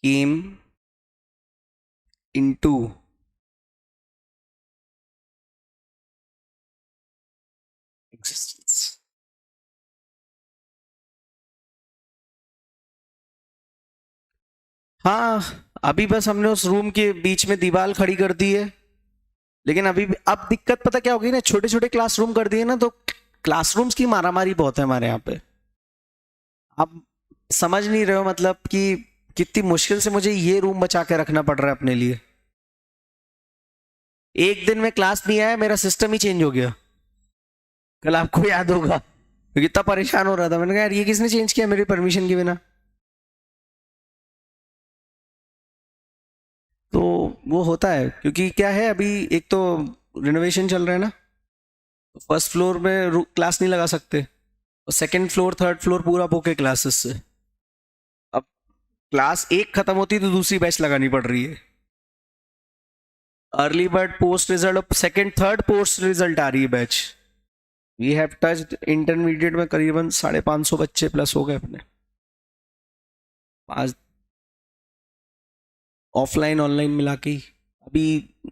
S1: came into existence. हाँ, अभी बस हमने उस रूम के बीच में दीवार खड़ी कर दी है, लेकिन अभी भी अब दिक्कत पता क्या होगी ना, छोटे छोटे क्लासरूम कर दिए ना, तो क्लासरूम्स की मारामारी बहुत है हमारे यहाँ पे। आप समझ नहीं रहे हो मतलब कि कितनी मुश्किल से मुझे ये रूम बचा के रखना पड़ रहा है अपने लिए। एक दिन में क्लास नहीं आया, मेरा सिस्टम ही चेंज हो गया। कल आपको याद होगा, क्योंकि इतना परेशान हो रहा था, मैंने कहा यार ये किसने चेंज किया मेरी परमिशन के बिना। तो वो होता है क्योंकि क्या है, अभी एक तो रिनोवेशन चल रहा है ना, फर्स्ट फ्लोर में क्लास नहीं लगा सकते, और सेकंड फ्लोर थर्ड फ्लोर पूरा बुक है क्लासेस से। अब क्लास एक खत्म होती है तो दूसरी बैच लगानी पड़ रही है। Early bird post result, second third post result आ रही है batch. We have touched intermediate में करीबन 550 बच्चे प्लस हो गए अपने आज, ऑफलाइन ऑनलाइन मिला के ही। अभी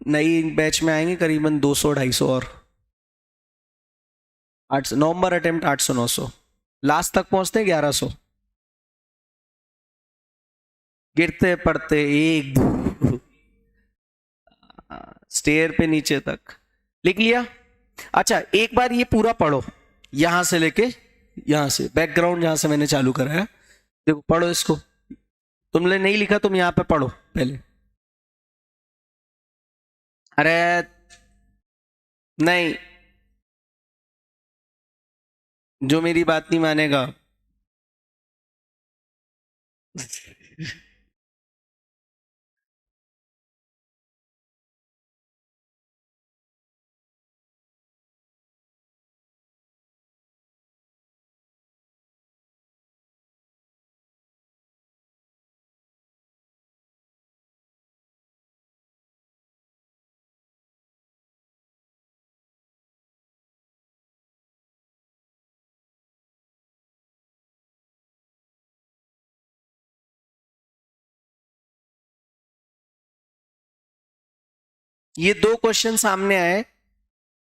S1: नई बैच में आएंगे करीबन 200-250 और 8 नवंबर अटेम्प्ट 800-900, लास्ट तक पहुंचते हैं 1100, गिरते पड़ते एक दो स्टेयर पे नीचे तक। लिख लिया? अच्छा एक बार ये पूरा पढ़ो, यहां से लेके यहां से, बैकग्राउंड जहां से मैंने चालू करा है, देखो पढ़ो इसको। तुमने नहीं लिखा, तुम यहां पे पढ़ो पहले। अरे नहीं, जो मेरी बात नहीं मानेगा ये दो क्वेश्चन सामने आए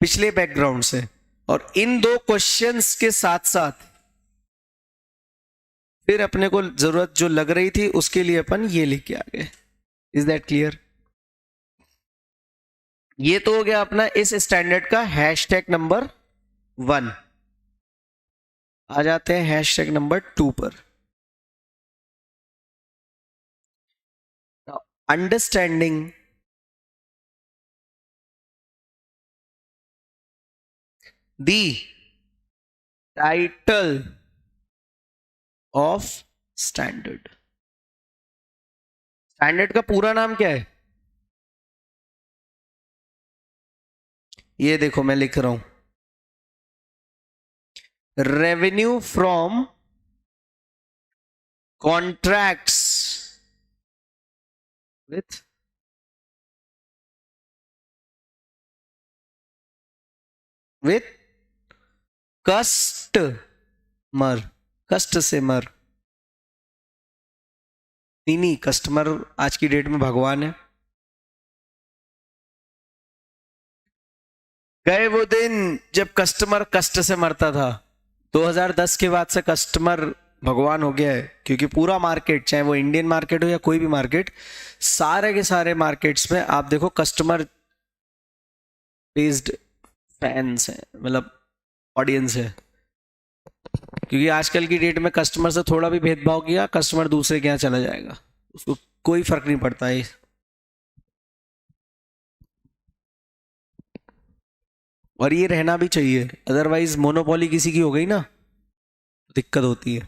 S1: पिछले बैकग्राउंड से, और इन दो क्वेश्चंस के साथ साथ फिर अपने को जरूरत जो लग रही थी उसके लिए अपन ये लेके आ गए। Is that clear? ये तो हो गया अपना इस स्टैंडर्ड का हैशटैग नंबर 1। आ जाते हैं हैशटैग नंबर 2 पर। Understanding the title of standard. Standard का पूरा नाम क्या है? ये देखो मैं लिख रहा हूं, revenue from contracts with customer, कष्ट से मर, नहीं कस्टमर आज की डेट में भगवान है। गए वो दिन जब कस्टमर कष्ट से मरता था। 2010 के बाद से कस्टमर भगवान हो गया है, क्योंकि पूरा मार्केट, चाहे वो इंडियन मार्केट हो या कोई भी मार्केट, सारे के सारे मार्केट्स में आप देखो कस्टमर बेस्ड फैंस है, मतलब ऑडियंस है। क्योंकि आजकल की डेट में कस्टमर से थोड़ा भी भेदभाव किया, कस्टमर दूसरे के यहाँ चला जाएगा, उसको कोई फर्क नहीं पड़ता है। और ये रहना भी चाहिए, अदरवाइज मोनोपोली किसी की हो गई ना तो दिक्कत होती है।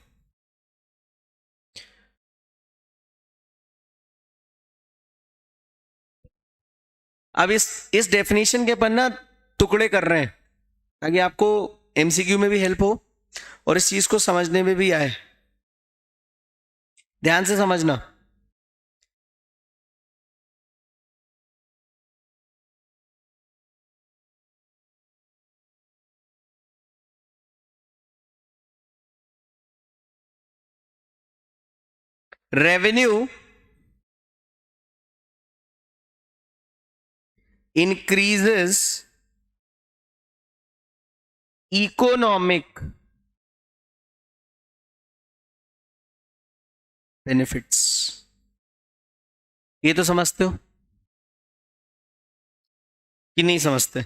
S1: अब इस डेफिनेशन के अपन ना टुकड़े कर रहे हैं ताकि आपको एमसीक्यू में भी हेल्प हो और इस चीज को समझने में भी आए। ध्यान से समझना। Revenue increases economic benefits। ये तो समझते हो कि नहीं समझते?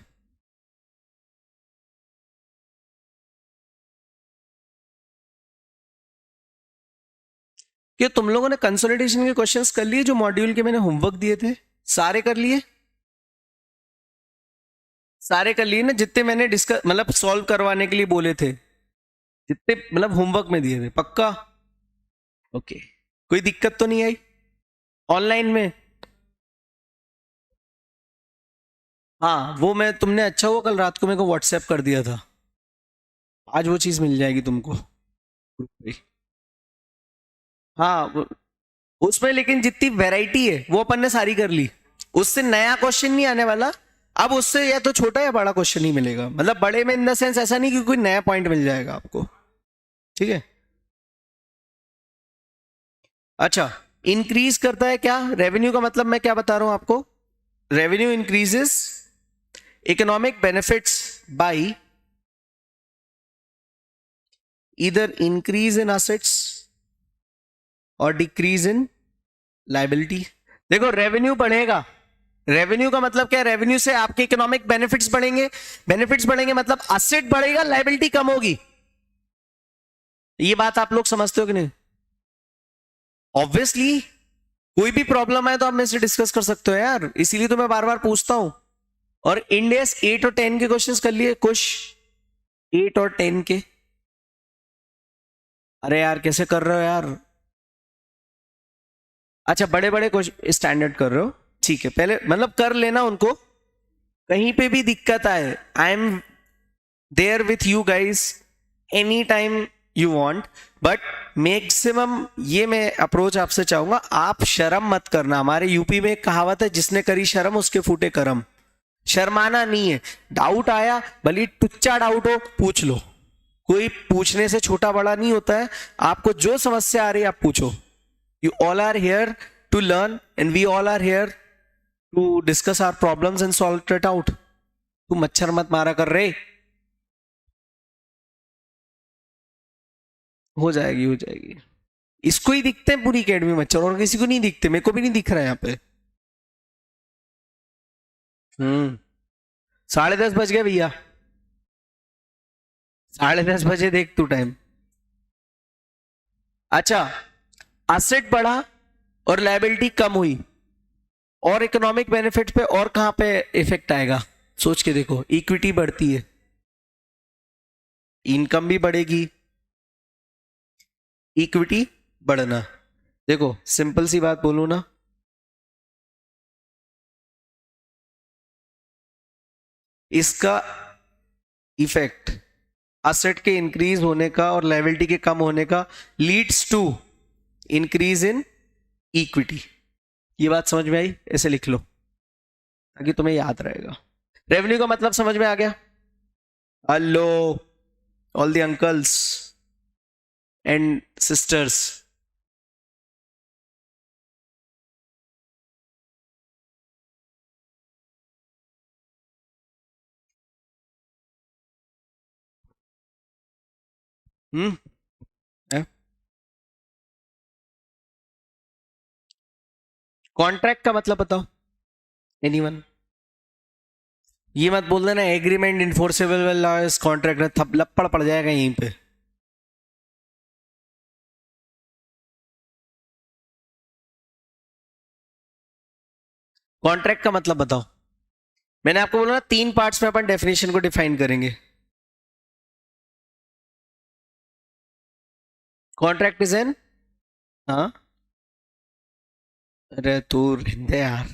S1: क्या तुम लोगों ने कंसोलिडेशन के क्वेश्चंस कर लिए जो मॉड्यूल के मैंने होमवर्क दिए थे? सारे कर लिए? सारे कर लिए ना, जितने मैंने डिस्कस मतलब सॉल्व करवाने के लिए बोले थे, जितने मतलब होमवर्क में दिए थे, पक्का? ओके, कोई दिक्कत तो नहीं आई ऑनलाइन में? हाँ वो मैं, तुमने अच्छा हुआ कल रात को मेरे को व्हाट्सएप कर दिया था, आज वो चीज मिल जाएगी तुमको। हाँ उसमें लेकिन जितनी वैरायटी है वो अपन ने सारी कर ली, उससे नया क्वेश्चन नहीं आने वाला। अब उससे या तो छोटा या बड़ा क्वेश्चन ही मिलेगा, मतलब बड़े में इन द सेंस ऐसा नहीं कि कोई नया पॉइंट मिल जाएगा आपको, ठीक है। अच्छा, इंक्रीज करता है क्या रेवेन्यू का मतलब, मैं क्या बता रहा हूं आपको, revenue increases economic benefits by either increase in assets और डिक्रीज इन लाइबिलिटी। देखो रेवेन्यू बढ़ेगा, रेवेन्यू का मतलब क्या है, रेवेन्यू से आपके इकोनॉमिक बेनिफिट्स बढ़ेंगे, बेनिफिट्स बढ़ेंगे मतलब असेट बढ़ेगा, लाइबिलिटी कम होगी। ये बात आप लोग समझते हो कि नहीं? ऑब्वियसली कोई भी प्रॉब्लम है तो आप मेरे से डिस्कस कर सकते हो यार, इसीलिए तो मैं बार बार पूछता हूं। और इंडेस 8 और 10 के क्वेश्चंस कर लिए कुछ, 8 और 10 के। अरे यार कैसे कर रहे हो यार? अच्छा बड़े बड़े क्वेश्चन स्टैंडर्ड कर रहे हो, ठीक है, पहले मतलब कर लेना उनको। कहीं पे भी दिक्कत आए, I am there with you guys any time you want, but maximum ये मैं अप्रोच आपसे चाहूंगा, आप शर्म मत करना। हमारे यूपी में एक कहावत है, जिसने करी शर्म उसके फूटे करम। शर्माना नहीं है, डाउट आया भले टुच्चा डाउट हो पूछ लो, कोई पूछने से छोटा बड़ा नहीं होता है। आपको जो समस्या आ रही है आप पूछो, you all are here to learn and we all are here to discuss our problems and solve it out. तू मच्छर मत मारा कर रे, हो जाएगी हो जाएगी। इसको ही दिखते हैं पूरी एकेडमी मच्छर, और किसी को नहीं दिखते, मेरे को भी नहीं दिख रहा है यहाँ पे। 10:30 बज गए भैया, 10:30 बजे देख तू टाइम। अच्छा, असेट बढ़ा और लायबिलिटी कम हुई, और इकोनॉमिक बेनिफिट पे और कहां पे इफेक्ट आएगा, सोच के देखो। इक्विटी बढ़ती है, इनकम भी बढ़ेगी, इक्विटी बढ़ना। देखो सिंपल सी बात बोलूं ना, इसका इफेक्ट असेट के इंक्रीज होने का और लायबिलिटी के कम होने का leads to increase in equity. ये बात समझ में आई? ऐसे लिख लो ताकि तुम्हें याद रहेगा। रेवेन्यू का मतलब समझ में आ गया? Hello all the uncles and sisters. Hmm, contract का मतलब बताओ एनीवन? ये मत बोल देना एग्रीमेंट इन्फोर्सेबल कॉन्ट्रैक्ट में, थप लपड़ पड़ जाएगा यहीं पे। कॉन्ट्रैक्ट का मतलब बताओ। मैंने आपको बोला ना 3 पार्ट्स में अपन डेफिनेशन को डिफाइन करेंगे। कॉन्ट्रैक्ट इज एन, हाँ, अरे तू रहने यार।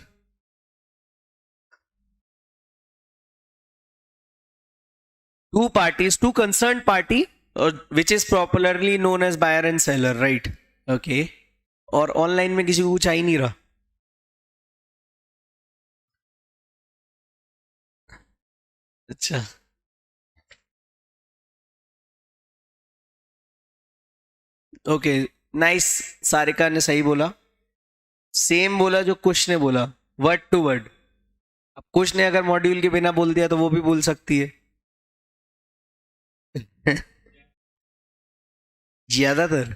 S1: Two parties, two concern party, और which is popularly known as buyer and seller, right? Okay. और ऑनलाइन में किसी को कुछ आ ही नहीं रहा। अच्छा, ओके, नाइस। सारिका ने सही बोला, सेम बोला जो कुश ने बोला, वर्ड टू वर्ड। अब कुश ने अगर मॉड्यूल के बिना बोल दिया तो वो भी बोल सकती है। ज्यादातर,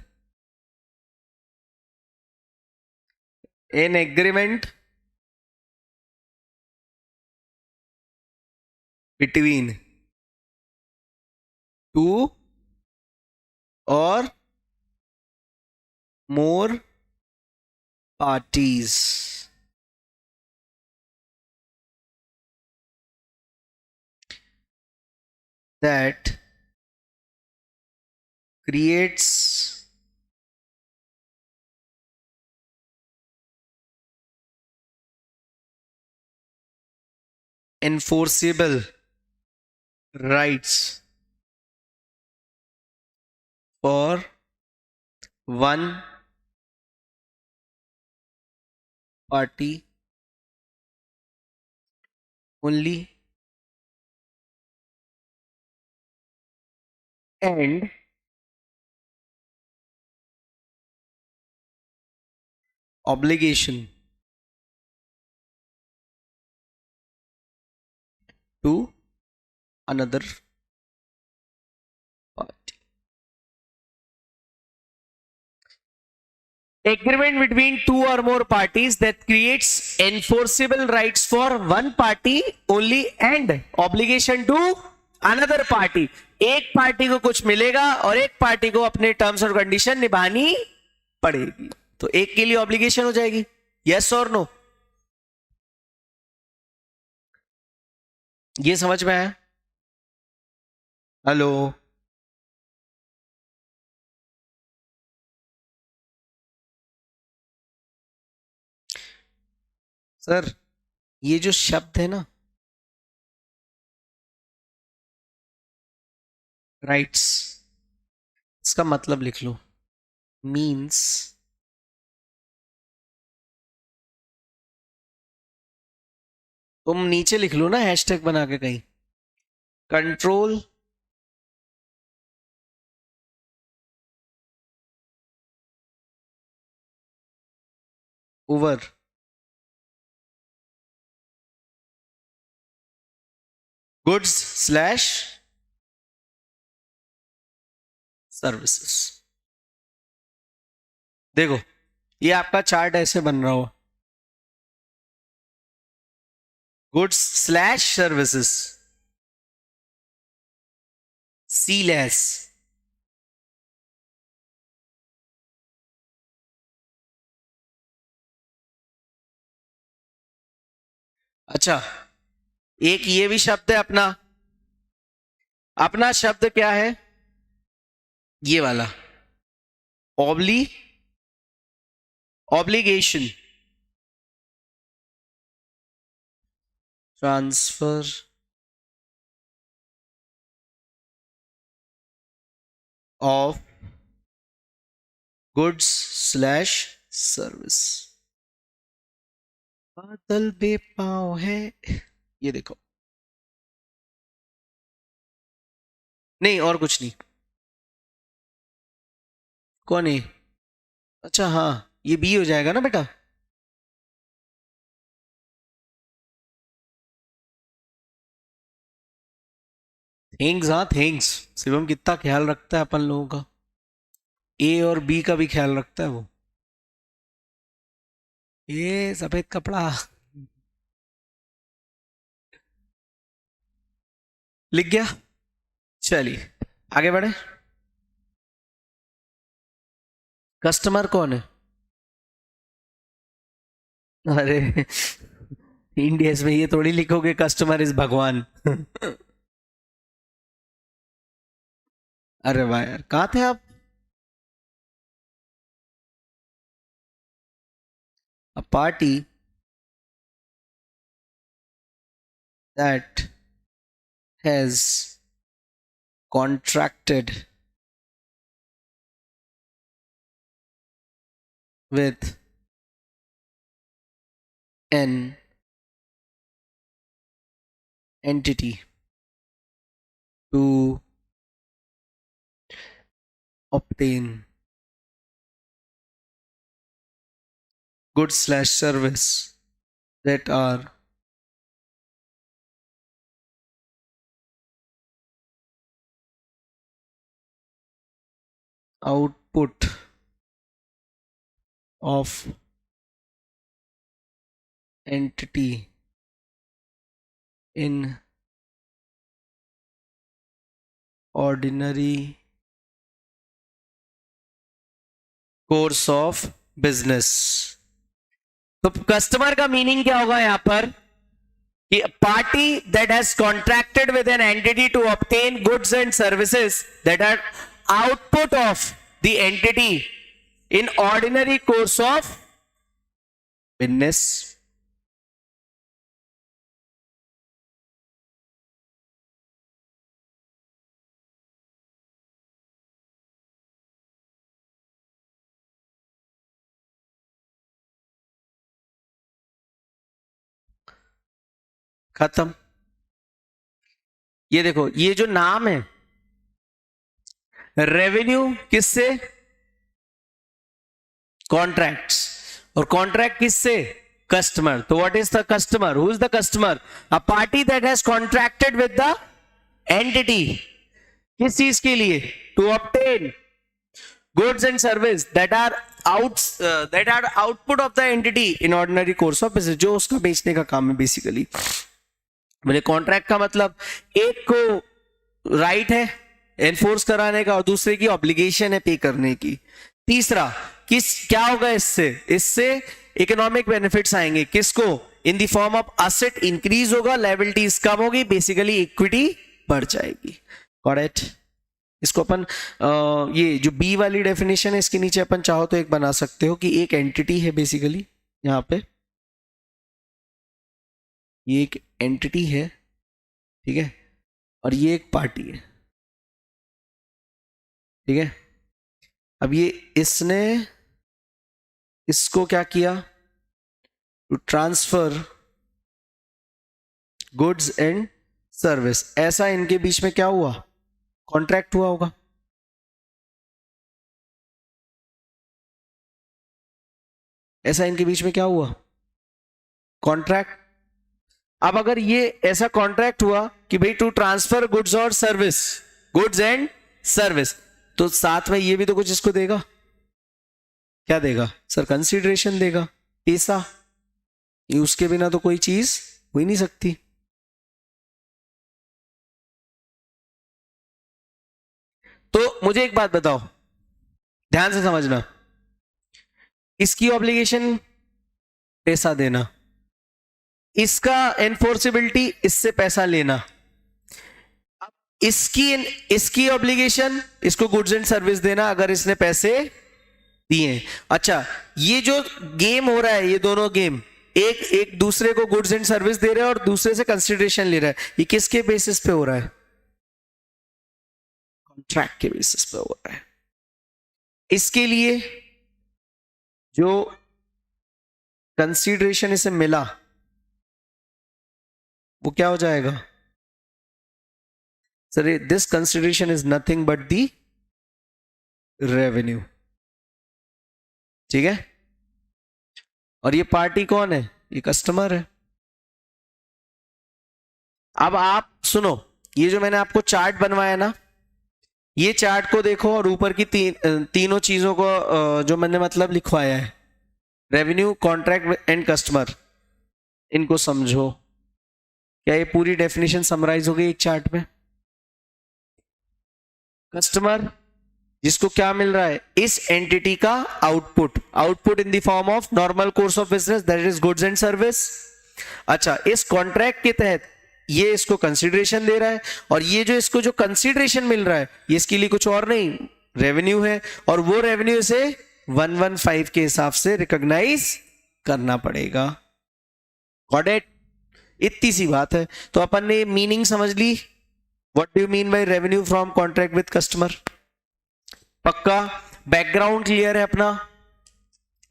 S1: एन एग्रीमेंट बिटवीन टू और मोर parties that creates enforceable rights for one party only and obligation to another party. Agreement between two or more parties that creates enforceable rights for one party only and obligation to another party. एक party को कुछ मिलेगा और एक party को अपने terms और condition निभानी पड़ेगी, तो एक के लिए ऑब्लिगेशन हो जाएगी. यस और नो? ये समझ में आया? हेलो? सर ये जो शब्द है ना, राइट्स, इसका मतलब लिख लो. मीन्स तुम नीचे लिख लो ना हैशटैग बना के कहीं, control over goods slash services. देखो ये आपका चार्ट ऐसे बन रहा हो, गुड्स स्लैश सर्विसेज, सी लेस. अच्छा, एक ये भी शब्द है अपना. अपना शब्द क्या है? ये वाला obligation, transfer of goods slash service. बादल बेपाव है, ये देखो. नहीं और कुछ नहीं. कौन है? अच्छा हाँ, ये बी हो जाएगा ना बेटा. थिंग्स, हाँ थिंग्स. शिवम कितना ख्याल रखता है अपन लोगों का. ए और बी का भी ख्याल रखता है वो. ये सफेद कपड़ा लिख गया. चलिए आगे बढ़े. कस्टमर कौन है? अरे इंडियंस में ये थोड़ी लिखोगे कस्टमर इज भगवान. अरे वाह यार, कहाँ थे आप? A party that has contracted with an entity to obtain goods slash service that are output of entity in ordinary course of business. तो कस्टमर का मीनिंग क्या होगा यहां पर? कि party that has contracted with an entity to obtain goods and services that are output of the entity in ordinary course of business. खत्म। ये देखो, ये जो नाम है रेवेन्यू किससे? कॉन्ट्रैक्ट्स। और कॉन्ट्रैक्ट किससे? कस्टमर। तो what is the customer? Who is the customer? A party that has contracted with the entity. किस चीज के लिए? To obtain goods and service that are output of the entity in ordinary course of business. जो उसका बेचने का काम है बेसिकली। बोले कॉन्ट्रैक्ट का मतलब एक को राइट है एनफोर्स कराने का और दूसरे की ऑब्लिगेशन है पे करने की। तीसरा क्या होगा इससे? इससे इकोनॉमिक बेनिफिट्स आएंगे। किसको? In the form of asset increase होगा, लायबिलिटीज कम होगी, बेसिकली इक्विटी बढ़ जाएगी। करेक्ट। इसको अपन ये जो बी वाली डेफिनेशन है इसके नीचे अपन चाहो तो एक बना सकते हो कि एक एंटिटी है बेसिकली, यहां पे ये एक एंटिटी है, ठीक है, और ये एक पार्टी है, ठीक है। अब ये इसने इसको क्या किया? To transfer goods and service. ऐसा इनके बीच में क्या हुआ? कॉन्ट्रैक्ट हुआ होगा। ऐसा इनके बीच में क्या हुआ? कॉन्ट्रैक्ट। अब अगर ये ऐसा कॉन्ट्रैक्ट हुआ कि भाई टू ट्रांसफर गुड्स और सर्विस, गुड्स एंड सर्विस, तो साथ में ये भी तो कुछ इसको देगा। क्या देगा सर? कंसीडरेशन देगा, पैसा। ये उसके बिना तो कोई चीज हो ही नहीं सकती। तो मुझे एक बात बताओ, ध्यान से समझना। इसकी ऑब्लिगेशन पैसा देना, इसका एनफोर्सेबिलिटी इससे पैसा लेना। अब इसकी ऑब्लिगेशन इसको गुड्स एंड सर्विस देना अगर इसने पैसे दिए। अच्छा, ये जो गेम हो रहा है, ये दोनों गेम, एक दूसरे को गुड्स एंड सर्विस दे रहे हैं और दूसरे से कंसिडरेशन ले रहा है, ये किसके बेसिस पे हो रहा है? कॉन्ट्रैक्ट के बेसिस पे हो रहा है। इसके लिए जो कंसिडरेशन इसे मिला वो क्या हो जाएगा? Sir this consideration is nothing but the revenue, ठीक है। और ये पार्टी कौन है? ये कस्टमर है। अब आप सुनो, ये जो मैंने आपको चार्ट बनवाया ना, ये चार्ट को देखो और ऊपर की तीनों चीजों को जो मैंने मतलब लिखवाया है, रेवेन्यू, कॉन्ट्रैक्ट एंड कस्टमर, इनको समझो। क्या ये पूरी डेफिनेशन समराइज हो गई एक चार्ट में? कस्टमर जिसको क्या मिल रहा है? इस एंटिटी का output in the form of normal course of business, that is goods and service. अच्छा, इस कॉन्ट्रैक्ट के तहत ये इसको कंसीडरेशन दे रहा है, और ये जो इसको जो कंसीडरेशन मिल रहा है ये इसके लिए कुछ और नहीं, रेवेन्यू है, और वो रेवेन्यू इसे 115 के हिसाब से रिकॉग्नाइज करना पड़ेगा। Got it? इतनी सी बात है। तो अपन ने मीनिंग समझ ली। What do you mean by revenue from contract with customer? पक्का? बैकग्राउंड क्लियर है अपना?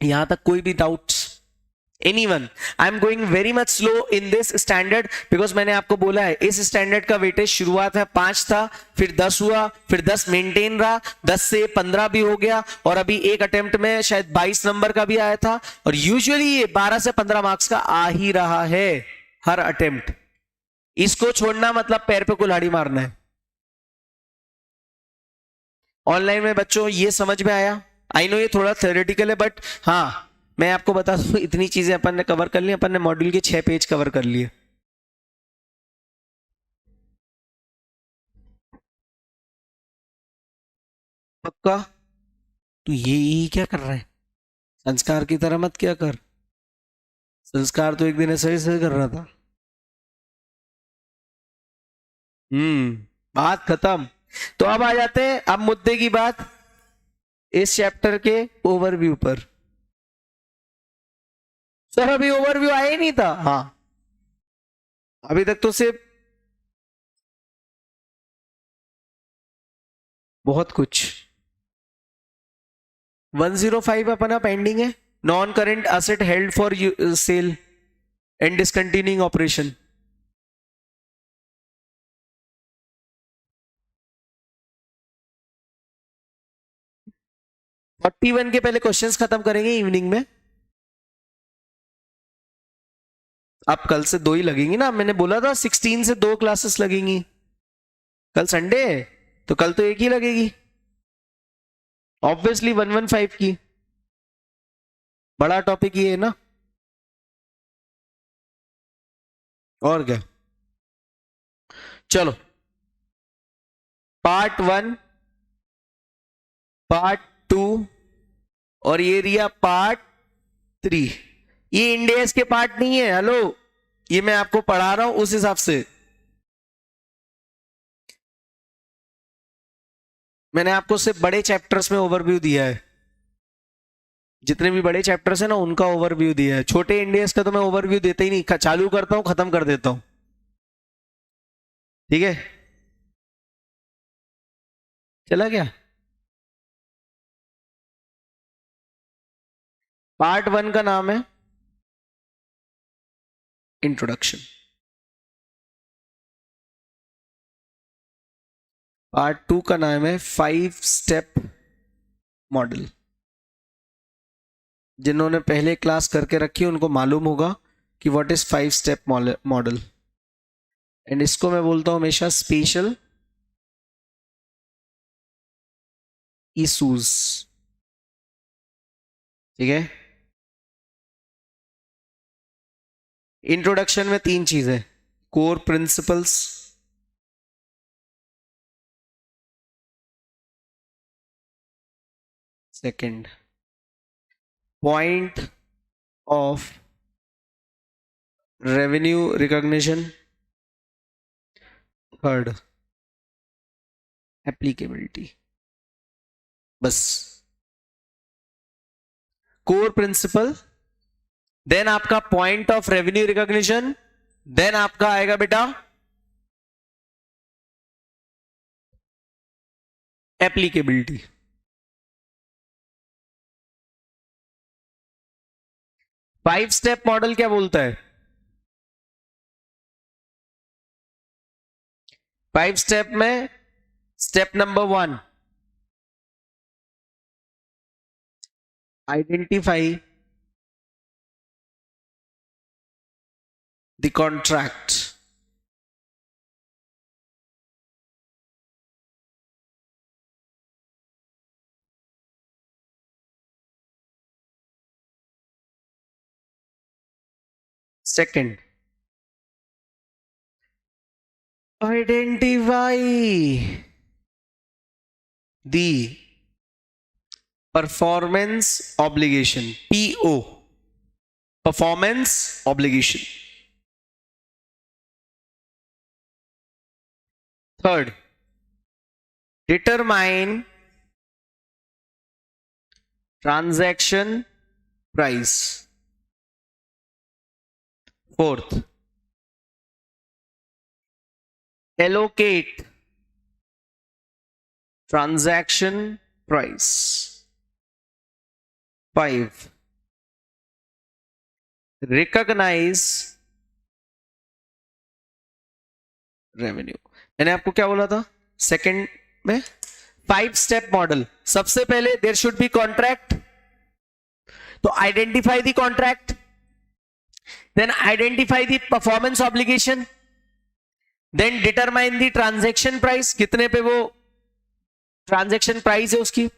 S1: यहां तक कोई भी doubts? Anyone? I am going very much slow in this standard because मैंने आपको बोला है इस स्टैंडर्ड का वेटेज शुरुआत में 5 था, फिर 10 हुआ, फिर 10 मेंटेन रहा, 10 से 15 भी हो गया, और अभी एक अटेम्प्ट में शायद 22 नंबर का भी आया था, और यूजुअली ये 12 से 15 मार्क्स का आ ही रहा है हर अटेम्प्ट। इसको छोड़ना मतलब पैर पे कुल्हाड़ी मारना है। ऑनलाइन में बच्चों ये समझ में आया? आई नो ये थोड़ा थ्योरेटिकल है, बट हाँ मैं आपको बता दूं इतनी चीजें अपन ने कवर कर ली। अपन ने मॉड्यूल के 6 पेज कवर कर लिए। पक्का? तो ये क्या कर रहा है? संस्कार की तरह मत क्या कर। संस्कार तो एक दिन ऐसे ऐसे कर रहा था। बात खत्म। तो अब आ जाते हैं अब मुद्दे की बात, इस चैप्टर के ओवरव्यू पर। सर अभी ओवरव्यू आया ही नहीं था। हाँ, अभी तक तो सिर्फ बहुत कुछ 105 अपना पेंडिंग है, non current asset held for sale and discontinuing operation. 41 के पहले क्वेश्चंस खत्म करेंगे इवनिंग में। अब कल से 2 ही लगेंगी ना, मैंने बोला था 16 से 2 क्लासेस लगेंगी। कल संडे है तो कल तो एक ही लगेगी ऑब्वियसली, 115 की। बड़ा टॉपिक ये है ना, और क्या। चलो, पार्ट 1, पार्ट 2 और ये रिया पार्ट 3। ये इंडेस के पार्ट नहीं है, हेलो, ये मैं आपको पढ़ा रहा हूं उस हिसाब से। मैंने आपको सिर्फ बड़े चैप्टर्स में ओवरव्यू दिया है, जितने भी बड़े चैप्टर्स है ना उनका ओवरव्यू दिया है। छोटे इंडेस का तो मैं ओवरव्यू देता ही नहीं, चालू करता हूं खत्म कर देता हूं, ठीक है। चला गया। पार्ट 1 का नाम है इंट्रोडक्शन, पार्ट 2 का नाम है 5 स्टेप मॉडल। जिन्होंने पहले क्लास करके रखी उनको मालूम होगा कि what is 5 step model, and इसको मैं बोलता हूं हमेशा स्पेशल इशूज, ठीक है। इंट्रोडक्शन में 3 चीजें, core principles, second point of revenue recognition, third applicability. बस, कोर प्रिंसिपल, देन आपका point of revenue recognition, then आपका आएगा बेटा एप्लीकेबिलिटी। फाइव स्टेप मॉडल क्या बोलता है? 5 स्टेप में step number 1, identify the contract, second identify the performance obligation, PO, performance obligation. Third, determine transaction price. Fourth, allocate transaction price. 5, recognize revenue. मैंने आपको क्या बोला था सेकंड में? 5 स्टेप मॉडल। सबसे पहले देयर शुड बी कॉन्ट्रैक्ट, तो identify the contract, then identify the performance obligation, then determine the transaction price, कितने पे वो ट्रांजैक्शन प्राइस है उसकी,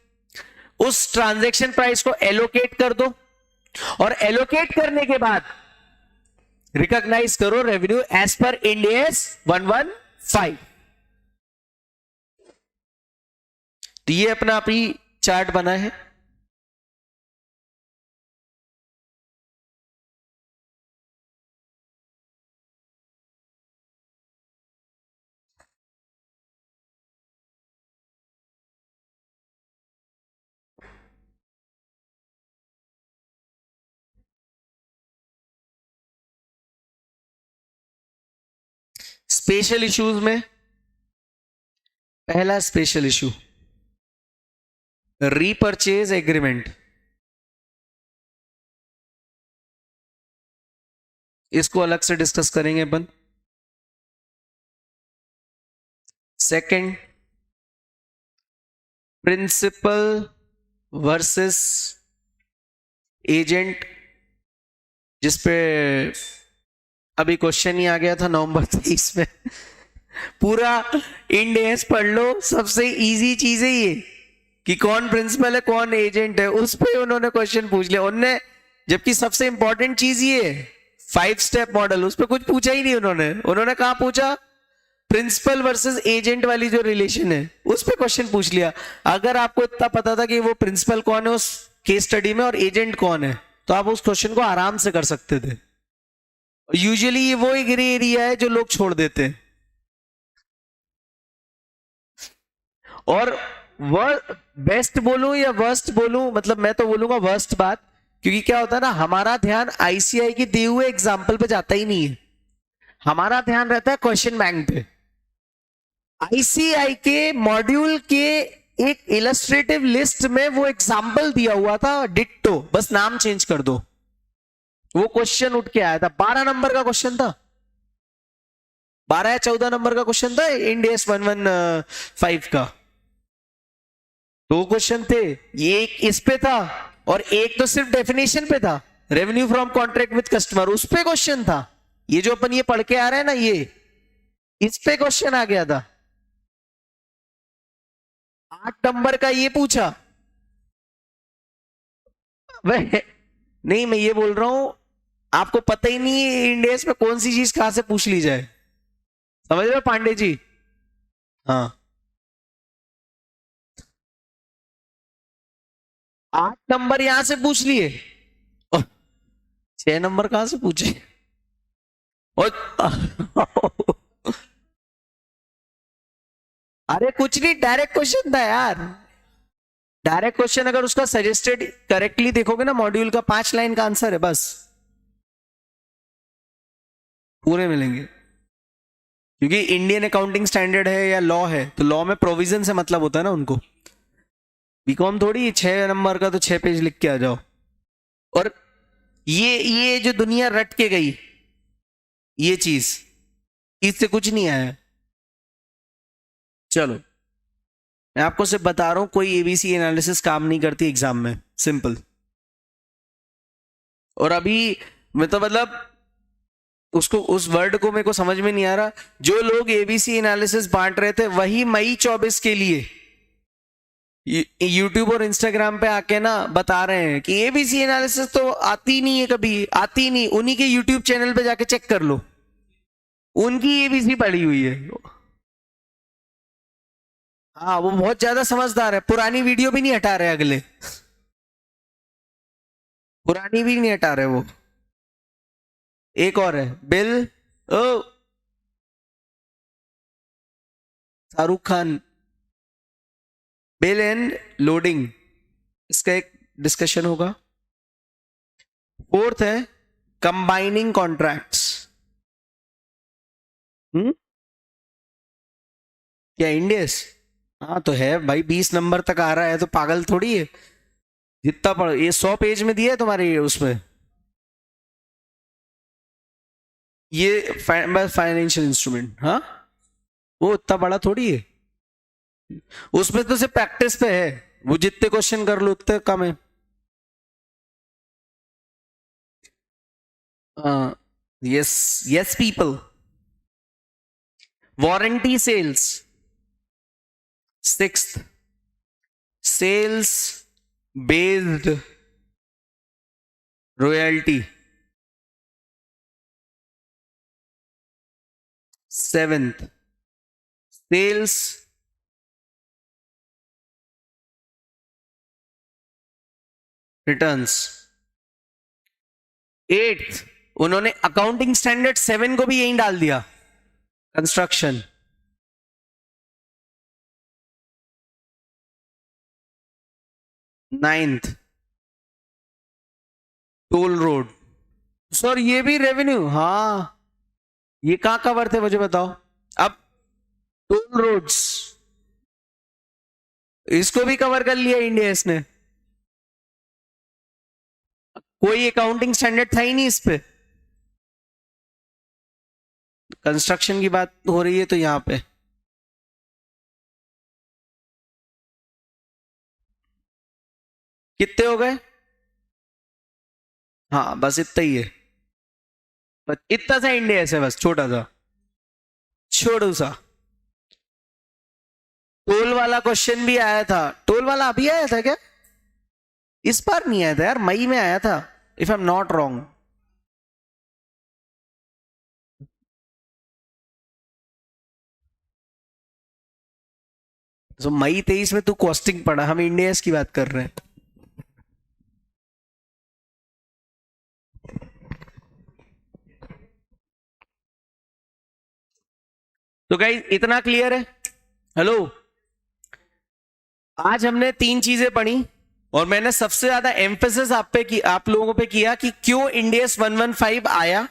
S1: उस ट्रांजैक्शन प्राइस को एलोकेट कर दो, और एलोकेट करने के बाद रिकॉग्नाइज करो revenue as per Ind AS 115। तो ये अपना आप ही चार्ट बना है। स्पेशल इश्यूज में पहला स्पेशल इशू रीपर्चेज एग्रीमेंट, इसको अलग से डिस्कस करेंगे अपन। सेकंड, प्रिंसिपल वर्सेस एजेंट, जिसपे अभी क्वेश्चन ही आ गया था नवंबर 23 में। पूरा इंड एस पढ़ लो, सबसे इजी चीज है ये कि कौन प्रिंसिपल है कौन एजेंट है, उस पे उन्होंने क्वेश्चन पूछ लिया उनने, जबकि सबसे इंपॉर्टेंट चीज ये है 5 स्टेप मॉडल, उस पर कुछ पूछा ही नहीं उन्होंने कहा पूछा प्रिंसिपल वर्सेस एजेंट वाली जो रिलेशन है उस पे क्वेश्चन पूछ लिया। अगर आपको इतना पता था कि वो प्रिंसिपल कौन है उस केस स्टडी में और एजेंट कौन है, तो आप उस क्वेश्चन को आराम से कर सकते थे। यूजुअली ये वो एक ग्रे एरिया है जो लोग छोड़ देते हैं। और वह बेस्ट बोलूं या वर्स्ट बोलूं, मतलब मैं तो बोलूंगा वर्स्ट बात, क्योंकि क्या होता है ना, हमारा ध्यान आईसीआई के दिए हुए एग्जाम्पल पे जाता ही नहीं है, हमारा ध्यान रहता है क्वेश्चन बैंक पे। आईसीआई के मॉड्यूल के एक इलस्ट्रेटिव लिस्ट में वो एग्जाम्पल दिया हुआ था डिट्टो, बस नाम चेंज कर दो। वो क्वेश्चन उठ के आया था, 12 नंबर का क्वेश्चन था, 12 या 14 नंबर का क्वेश्चन था इंडियस 115 का। दो क्वेश्चन थे, ये एक इस पे था और एक तो सिर्फ डेफिनेशन पे था, revenue from contract with customer, उस पे क्वेश्चन था। ये जो अपन ये पढ़ के आ रहे हैं ना, ये इस पे क्वेश्चन आ गया था। 8 नंबर का ये पूछा। वह नहीं, मैं ये बोल रहा हूं आपको पता ही नहीं है इंडियस में कौन सी चीज कहां से पूछ ली जाए, समझ रहे हो पांडे जी? हाँ, 8 नंबर यहां से पूछ लिए और 6 नंबर कहां से पूछे? और अरे कुछ नहीं, डायरेक्ट क्वेश्चन था यार, डायरेक्ट क्वेश्चन। अगर उसका सजेस्टेड करेक्टली देखोगे ना मॉड्यूल का, 5 लाइन का आंसर है बस, पूरे मिलेंगे। क्योंकि इंडियन अकाउंटिंग स्टैंडर्ड है या लॉ है, तो लॉ में प्रोविजन से मतलब होता है ना उनको। बीकॉम थोड़ी 6 नंबर का तो 6 पेज लिख के आ जाओ। और ये जो दुनिया रट के गई, ये चीज, इससे कुछ नहीं आया। चलो, मैं आपको सिर्फ बता रहा हूं, कोई एबीसी एनालिसिस काम नहीं करती एग्जाम में, सिंपल। और अभी मैं तो मतलब उसको, उस वर्ड को मेरे को समझ में नहीं आ रहा, जो लोग एबीसी एनालिसिस बांट रहे थे वही मई 24 के लिए यूट्यूब और इंस्टाग्राम पे आके ना बता रहे हैं कि एबीसी एनालिसिस तो आती नहीं है, कभी आती नहीं। उन्हीं के यूट्यूब चैनल पे जाके चेक कर लो, उनकी एबीसी पड़ी हुई है। हाँ, वो बहुत ज्यादा समझदार है, पुरानी वीडियो भी नहीं हटा रहे अगले, पुरानी भी नहीं हटा रहे वो। एक और है बिल, ओ Shahrukh Khan, bill and loading, इसका एक डिस्कशन होगा। फोर्थ है कंबाइनिंग कॉन्ट्रैक्ट्स। क्या इंडियस? हाँ तो है भाई, 20 नंबर तक आ रहा है तो पागल थोड़ी है। जितना पढ़, ये 100 पेज में दिया है तुम्हारे उसमें, ये फाइनेंशियल इंस्ट्रूमेंट, हाँ वो उतना बड़ा थोड़ी है, उसमें तो सिर्फ प्रैक्टिस पे है, वो जितने क्वेश्चन कर लो उतने कम है। Yes yes people. Warranty sales, sixth sales based royalty, seventh sales returns, eighth उन्होंने अकाउंटिंग स्टैंडर्ड 7 को भी यही डाल दिया, construction. Ninth toll road, sir ये भी रेवेन्यू? हाँ, ये कहां कवर थे मुझे बताओ। अब टोल रोड्स, इसको भी कवर कर लिया इंडिया ने, कोई अकाउंटिंग स्टैंडर्ड था ही नहीं इस पे। कंस्ट्रक्शन की बात हो रही है तो यहां पे कितने हो गए? हाँ बस इतना ही है, बस इतना सा इंडिया है बस, छोटा सा, छोटू सा। टोल वाला क्वेश्चन भी आया था, टोल वाला अभी आया था क्या? इस बार नहीं आया था यार, मई में आया था if I am not wrong. तो मई 23 में तू कॉस्टिंग पढ़ा, हम इंडियस की बात कर रहे हैं। तो गाइस इतना क्लियर है? हेलो, आज हमने 3 चीजें पढ़ी और मैंने सबसे ज्यादा एम्फेसिस आप लोगों पे किया कि क्यों इंडियस 115 आया।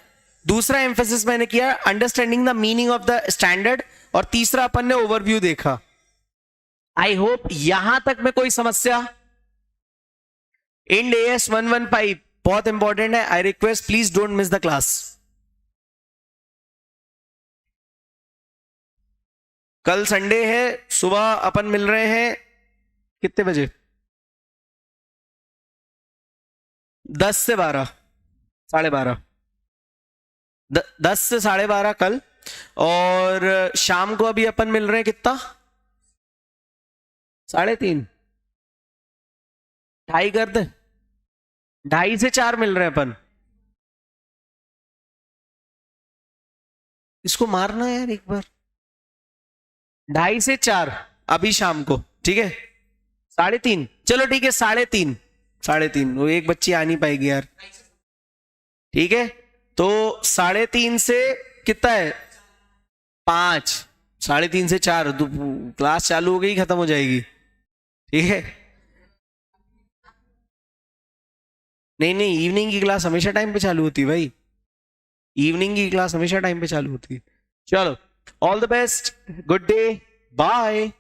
S1: दूसरा एम्फेसिस मैंने किया understanding the meaning of the standard, और तीसरा अपन ने ओवरव्यू देखा। आई होप यहां तक में कोई समस्या? इंड एएस 115 बहुत इंपॉर्टेंट है, I request please don't miss the class. कल संडे है, सुबह अपन मिल रहे हैं कितने बजे? 10 से 12, 12:30, 10 से 12:30 कल। और शाम को अभी अपन मिल रहे हैं कितना? 3:30, 2:30 कर दे, 2:30 से 4 मिल रहे हैं अपन। इसको मारना है यार एक बार, 2:30 से 4 अभी शाम को, ठीक है? 3:30, चलो ठीक है, 3:30, 3:30, वो एक बच्ची आ नहीं पाएगी यार, ठीक है? तो 3:30 से कितना है? 5, 3:30 से 4, तो क्लास चालू हो गई, खत्म हो जाएगी, ठीक है? नहीं नहीं, इवनिंग की क्लास हमेशा टाइम पे चालू होती है भाई, इवनिंग की क्लास हमेशा टाइम पे चालू होती है। चलो, all the best, good day, bye.